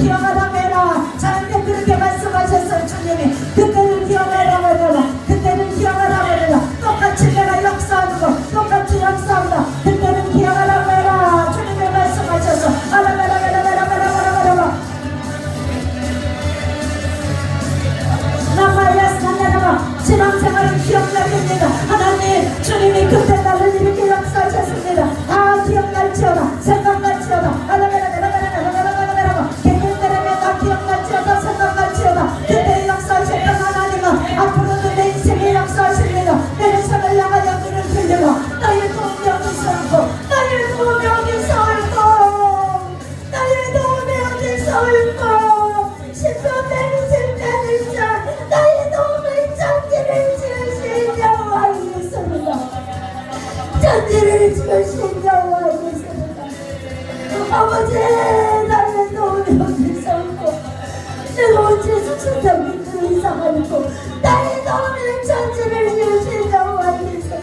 기억하라 해라. 저한테 그렇게 말씀하셨어요. 주님이 그때를 기억하라 해라. 그때를 기억하라 해라. 똑같이 내가 역사하는 거 똑같이 역사한다. 그때를 기억하라 해라. 주님이 말씀하셔서 아라라라라라라라라라라 나마야 사나라마 신앙생활은 기억나겠습니다. 하나님 주님이 그때 나를 이렇게 역사하셨습니다. 다 기억날지어다. 생각날지어다. 아라라라라라라라라라라라 개념대로면 다 기억날지어다. 생각날지어다. 그때 역사하셨던 하나님은 앞으로도 내 인생에 역사하십니다. 내 인생을 향하여 눈을 들리고 나의 도움이 어디서 올고 나의 도움이 어디서 올고 나의 도움이 어디서 올고 신도되는 신자는 자 나의 도움을 천지를 지으신 여호와 있습니다. 천지를 지으신 여호와 있습니다. 아버지 나의 도움이 어디서 올고 내가 어째서 천당 밑으로 이사가고 나의 도움이 천지를 지으신 여호와 있습니다.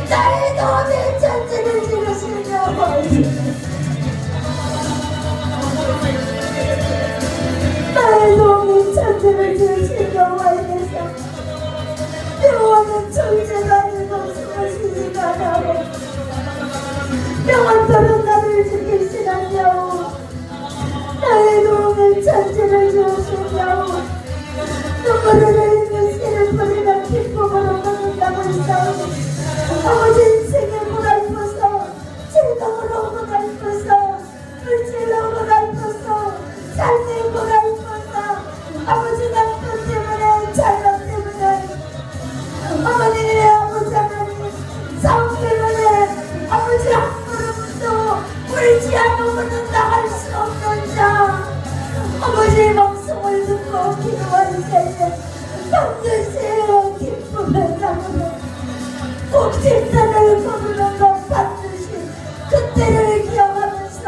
나의 도움이 천지를 지으신 여호와 있습니다. 나의 도움이 천지를 지으신 여호와에게서 영원한 천지가 아니고 숨으시지가 않고 영원토록 나를 지키시는 여호와 나의 도움이 천지를 지으신 여호와 눈물을 흘리며 씨를 뿌리며 기쁨으로 걷는다고 했사오니 아버지 인생에 보살펴서 즐거움으로 보살펴서 물질로 보살펴서 삶의 보살펴서 아버지 남편 때문에 자녀 때문에 어머니 아버지 하나님 싸움 때문에 아버지 한 걸음도 울지 않으면 나갈 수 없는 자 아버지의 방송을 듣고 기도할 때에 반드시 기쁨의 땅으로 꼭 집단을 거두는 것 반드시 그때를 기억하면서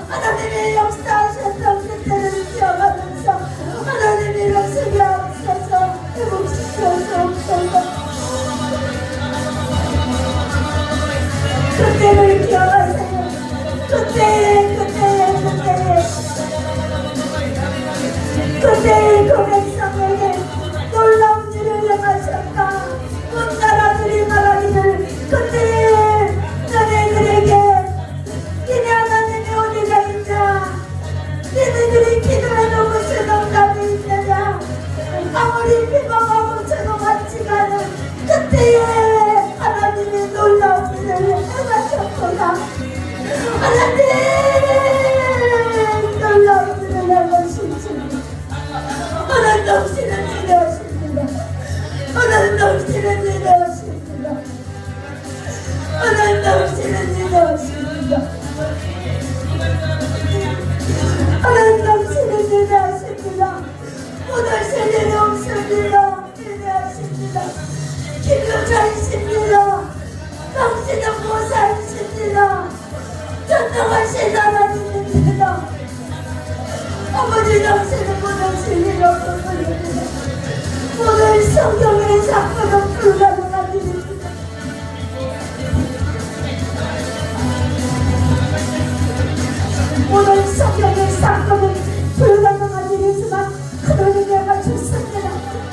하나님의 역사하셨던 그때를 기억하면서 하나님의 일어서게 하옵소서 회복시켜주옵소서 그때를 기억하세요. 그때의 고백성에게 놀라운 일을 행하셨다. 온 나라들이 말하기를 그때의 너네들에게 니네 하나님이 어디가 있냐 니네들이 기도해도 무슨 응답이 있느냐 아무리 비방하고 죄송하지가 않은 그때에 하나님이 놀라운 일을 행하셨구나. 하나님 놀라운 일을 행하시지. 하나님 당신은 위대하십니다. 하나님 당신은 위대하십니다. 하나님 당신은 위대하십니다. 하나님 당신은 위대하십니다. 못하실 일이 없습니다. 위대하십니다. 기도자이십니다. 당신은 보살이십니다. 전능하신 하나님입니다. 아버지 당신은 못하실 일이 없습니다. 오늘 성경의 사건은 불가능한 일입니다. 오늘 성경의 사건은 불가능한 일이지만 하나님 내가 좋습니다.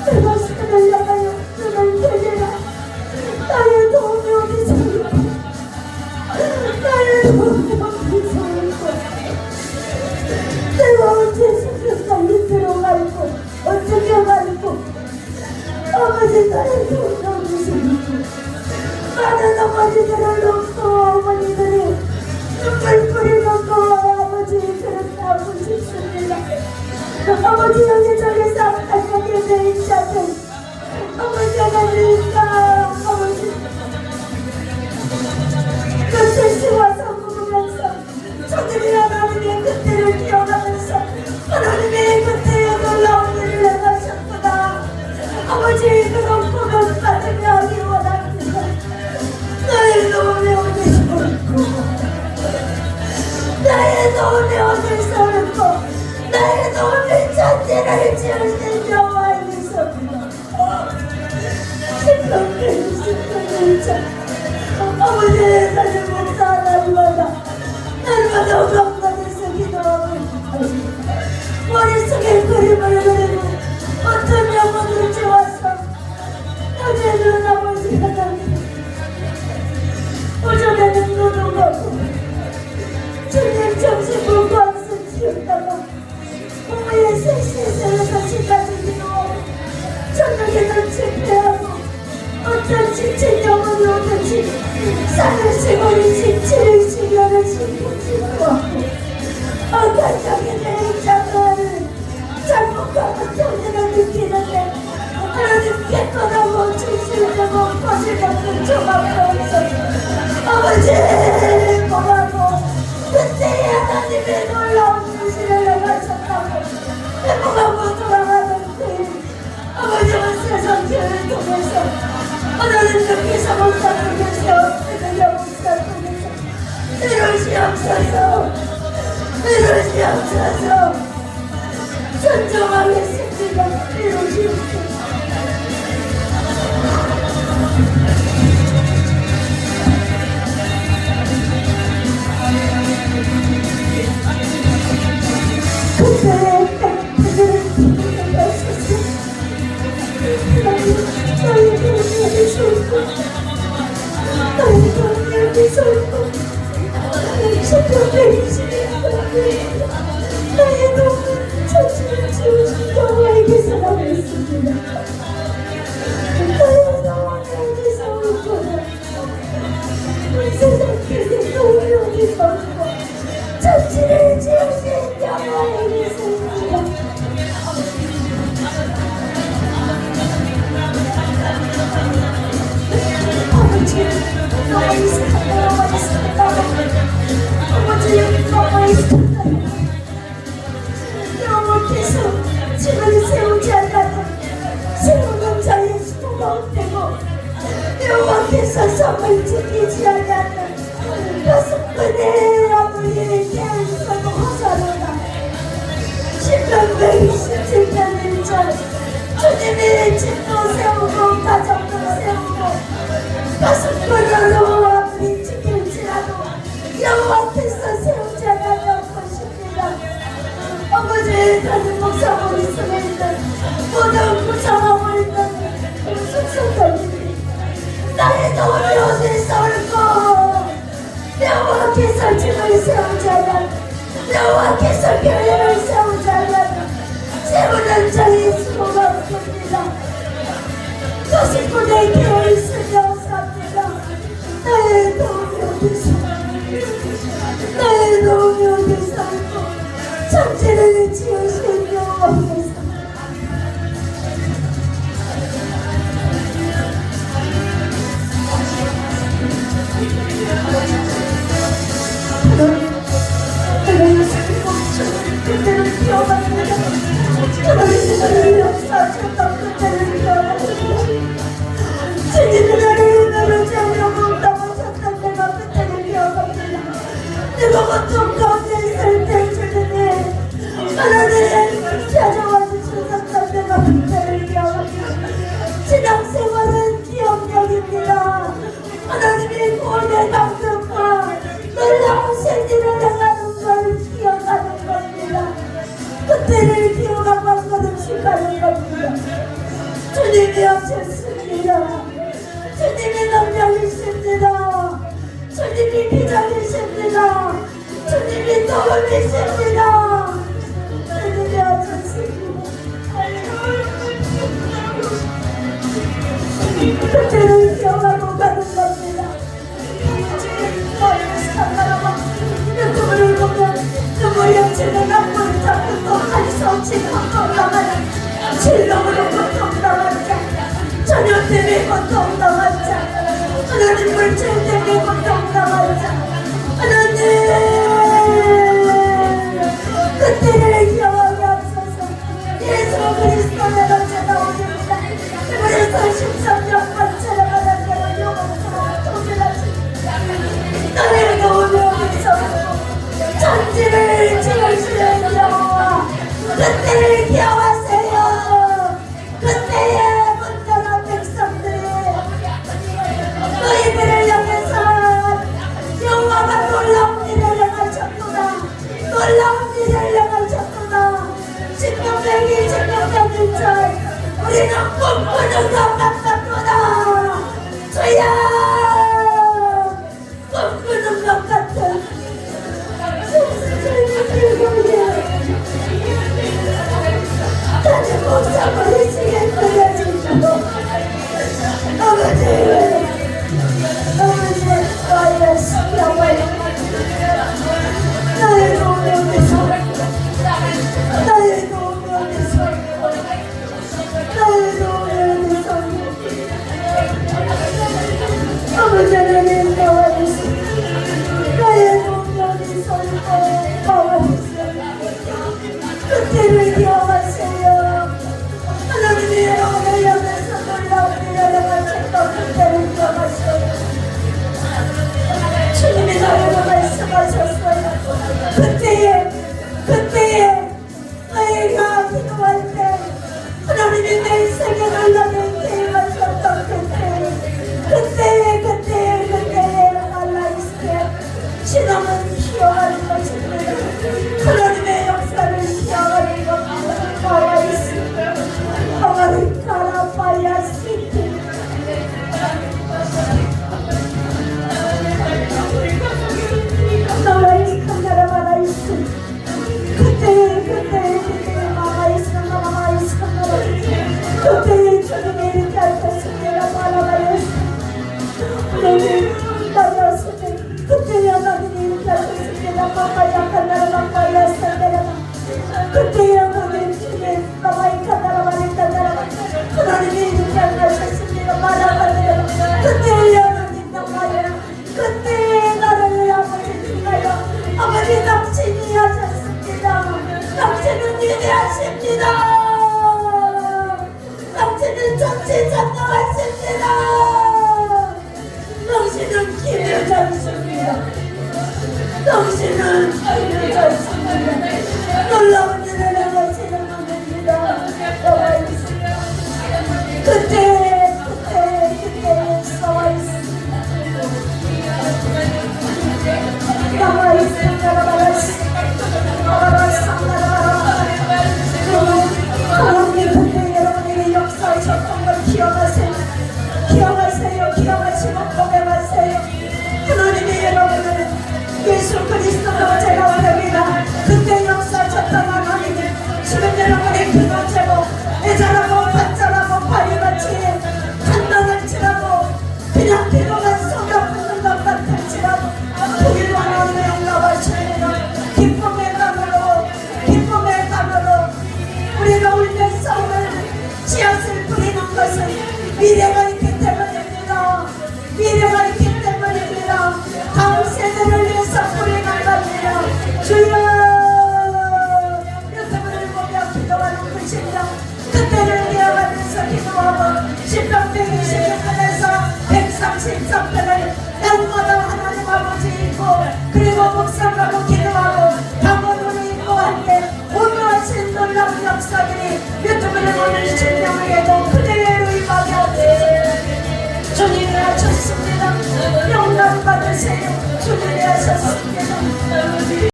내가 신을 향하여 눈을 들리라. 나의 도움이 어디서 올까? 나의 도움이 어디서 올까? 내가 어째서 끝까지 들어갈고 어떻게 갈고 아버지 나의 도움이 어디서 올까? 많은 어머니들을 놓고 어머니들이 눈물 뿌리고 아버지 그렇게 하고 싶습니다. 아버지 여기저기서 가족의 매입자들 아버지가 밀까 아버지 끝을 와서 부르면서 저들이 하나님의 그때를 기억하면서 하나님의 그때에 놀라운 일을 행하셨구나. 아버지 그런 꿈을 받으며 하기 원합니다. 나의 도움이 어디서 올고 나의 도움이 어디서 올고 나의 도움이 천지를 지으신 여호와이십니다. 아버지 나를 목사 날마다 날마다 우렁거려서 기도하고 있습니다. 그리고 어떤 영혼을 주어서 어제는 아버지가 나를 오전에는 노동하고 주님 점심 먹고 학습 지었다가 오후에 3시에서 6시까지 일하고 저녁에는 집회하고 어떤 지친 영혼이 오든지 3일씩 5일씩 7일씩 8일씩 공식하고 어간장에 내 장난을 잘못하고 돈을 느끼는데 하나님 깨끗하고 진실되고 거짓없는 조각도 없어 아버지 고마워 그때에 하나님의 놀라운 분실을 행하셨다고 회복하고 돌아가는 그 아버지는 세상 죄를 통해서 하나님께서 목사님을 세웠으며 목사님께서 이루시옵소서 이루시옵소서 순종하겠습니다 이루시옵소서 그때의 그들은 기분을 마셨어 나의 돈이 쏟고 나의 돈이 쏟고 나의 나의 돈을 천천히 지우신 여호와에게서 나왔습니다 나의 여호와에게서 올 거다 세상 크게 돈이 어디서 올거 천지를 지으신 여호와에게서 옵니다 아버지 너무 있습니다 아버지 여기 너무 있습니다 여호와께서 집을 세우지 않아도 세우는 자의 수고가 없대고 여호와께서 성을 지키지 않는 가슴근에 아무리 깨어있어도 화살로다 신명 127년 1절 주님이 집도 세우고 가정도 세우고 가슴근으로 아무리 지킬지라도 여호와께서 세우지 않을 것입니다 아버지 다른 목사모 있음에 있는 모든 구성하고 있는 숙성들이 나의 돈이 어디서 올고 여호와께서 집을 세우자면 여호와께서 교회를 세우자면 세우는 자의 수고가 없습니다 거짓말에 깨어있으며 삽니다 나의 도움이 어디서 나의 도움이 어디서 있고 천지를 지으신 여호와께서 그때는 기어갑니다 하나님은 역사하셨던 그때는 기어갑니다 주님은 나를 누르지 않으려고 나가셨던 내가 그때는 기어갑니다 내가 고통 가운데 있을 때 주님이 하나님 찾아와 주셨던 내가 그때는 기어갑니다 신앙생활은 기억력입니다 하나님이 구원의 방법과 놀라운 생일을 행하는 걸 기억하는 겁니다 그때를 기억하고 한 걸음씩 가는 겁니다 주님이 하셨습니다 주님이 능력이십니다 주님이 비전이십니다 주님이 도움이십니다 주님이 하셨습니다 그때를 기억하고 가는 겁니다 유튜브를 보면 누구 영치는 악물을 잡고 또 한성치 고통당하는 질병으로 고통당한 자 자녀 때문에 고통당한 자 하나님 물질 때문에 고통당한 자 하나님 그때를 기억하게 하소서 예수 그리스도의 언제나 오십니다 그래서 13년 관찰을 하나님을 영원토록 통일하십니다 나를 도우며 천지를 지으시는 여호와 그때를 기억하세요 그때의 문전한 백성들이 너희들을 향해서 여호와가 놀라운 일을 행하셨구나 놀라운 일을 행하셨구나 신명 127 꿈꾸는 것 같았구나. 주야, 꿈꾸는 것 같은 나는 목사 버리시겠어요 진짜. 아버지, 나의 신랑을 나의 노력에서 나의 노력에서 아버지 하나님 나와주시 나의 노력이 설고 나와주세요. 그때를 기억하세요. 하나님이 여러분을 향해서 놀라운 일을 행하셨던 그때를 기억하세요. 주님이 나에게 말씀하셨어요. 그때에 나이가 기도할 때 하나님이 내 인생에 놀라게 임하셨던 그때에 말라있게 신앙은 기억하는 것입니다. 하나님의 역사를 기억하는 것입니다. 나와있습니다. 하와리 카라파야시티 나와있 카메라 말아있음. 그때에 마마있음 그때에 주님이 이렇게 하셨습니다. 바라봐야지. 하나님 나였을 때 그때에 하나님이 이렇게 하셨습니다. 마마야 카메라 마마야 산데라 그때에 하나님 주님 마마이 카메라 마리 카메라 하나님이 이렇게 하셨습니다. 바라봐야 그때에 하나님 나와요. 그때에 나를 아버지 주나요. 아버지 당신이 하셨습니다. 당신은 위대하십니다. 당신은 전지전능하십니다. 당신은 길을 잡습니다. 당신은 길을 잡습니다. 놀라운 일을 행하시는 분입니다. 나와 있습니다. 그때 나와 있습니다. 나와 있습니다. 하나님 그때 여러분에게 역사하셨던 걸 기억하세요. 기억하시고 고백하세요. 하나님이 여러분을 예수 그리스도로 제가 부릅니다. 그때 역사하셨던 하나님이 지금 여러분의 기도제고 애절하고 간절하고 파리같이 간단할지라도 그냥 기도만 속여 붙는 것 같을지라도 그기도 하나님의 영광하십니다. 기쁨의 감으로 우리가 울며 싸움을 씨앗을 뿌리는 것은 미래가 있기 때문입니다. 미래가 있기 때문입니다. 다음 세대를 위해서 뿌리는 겁니다. 주여 유튜브를 보며 기도하는 것입니다. 그때를 기억하면서 기도하고 시편 126편에서 133편을 날마다 하나님 아버지 있고 그리고 묵상하고 기도하고 방언으로 읽고 할때 오묘하신 놀라운 역사들이 유튜브를 보는 심령에게도 그대로 임하게 하옵소서. 주님이 하셨습니다. 영광 받으세요. 주님이 하셨습니다.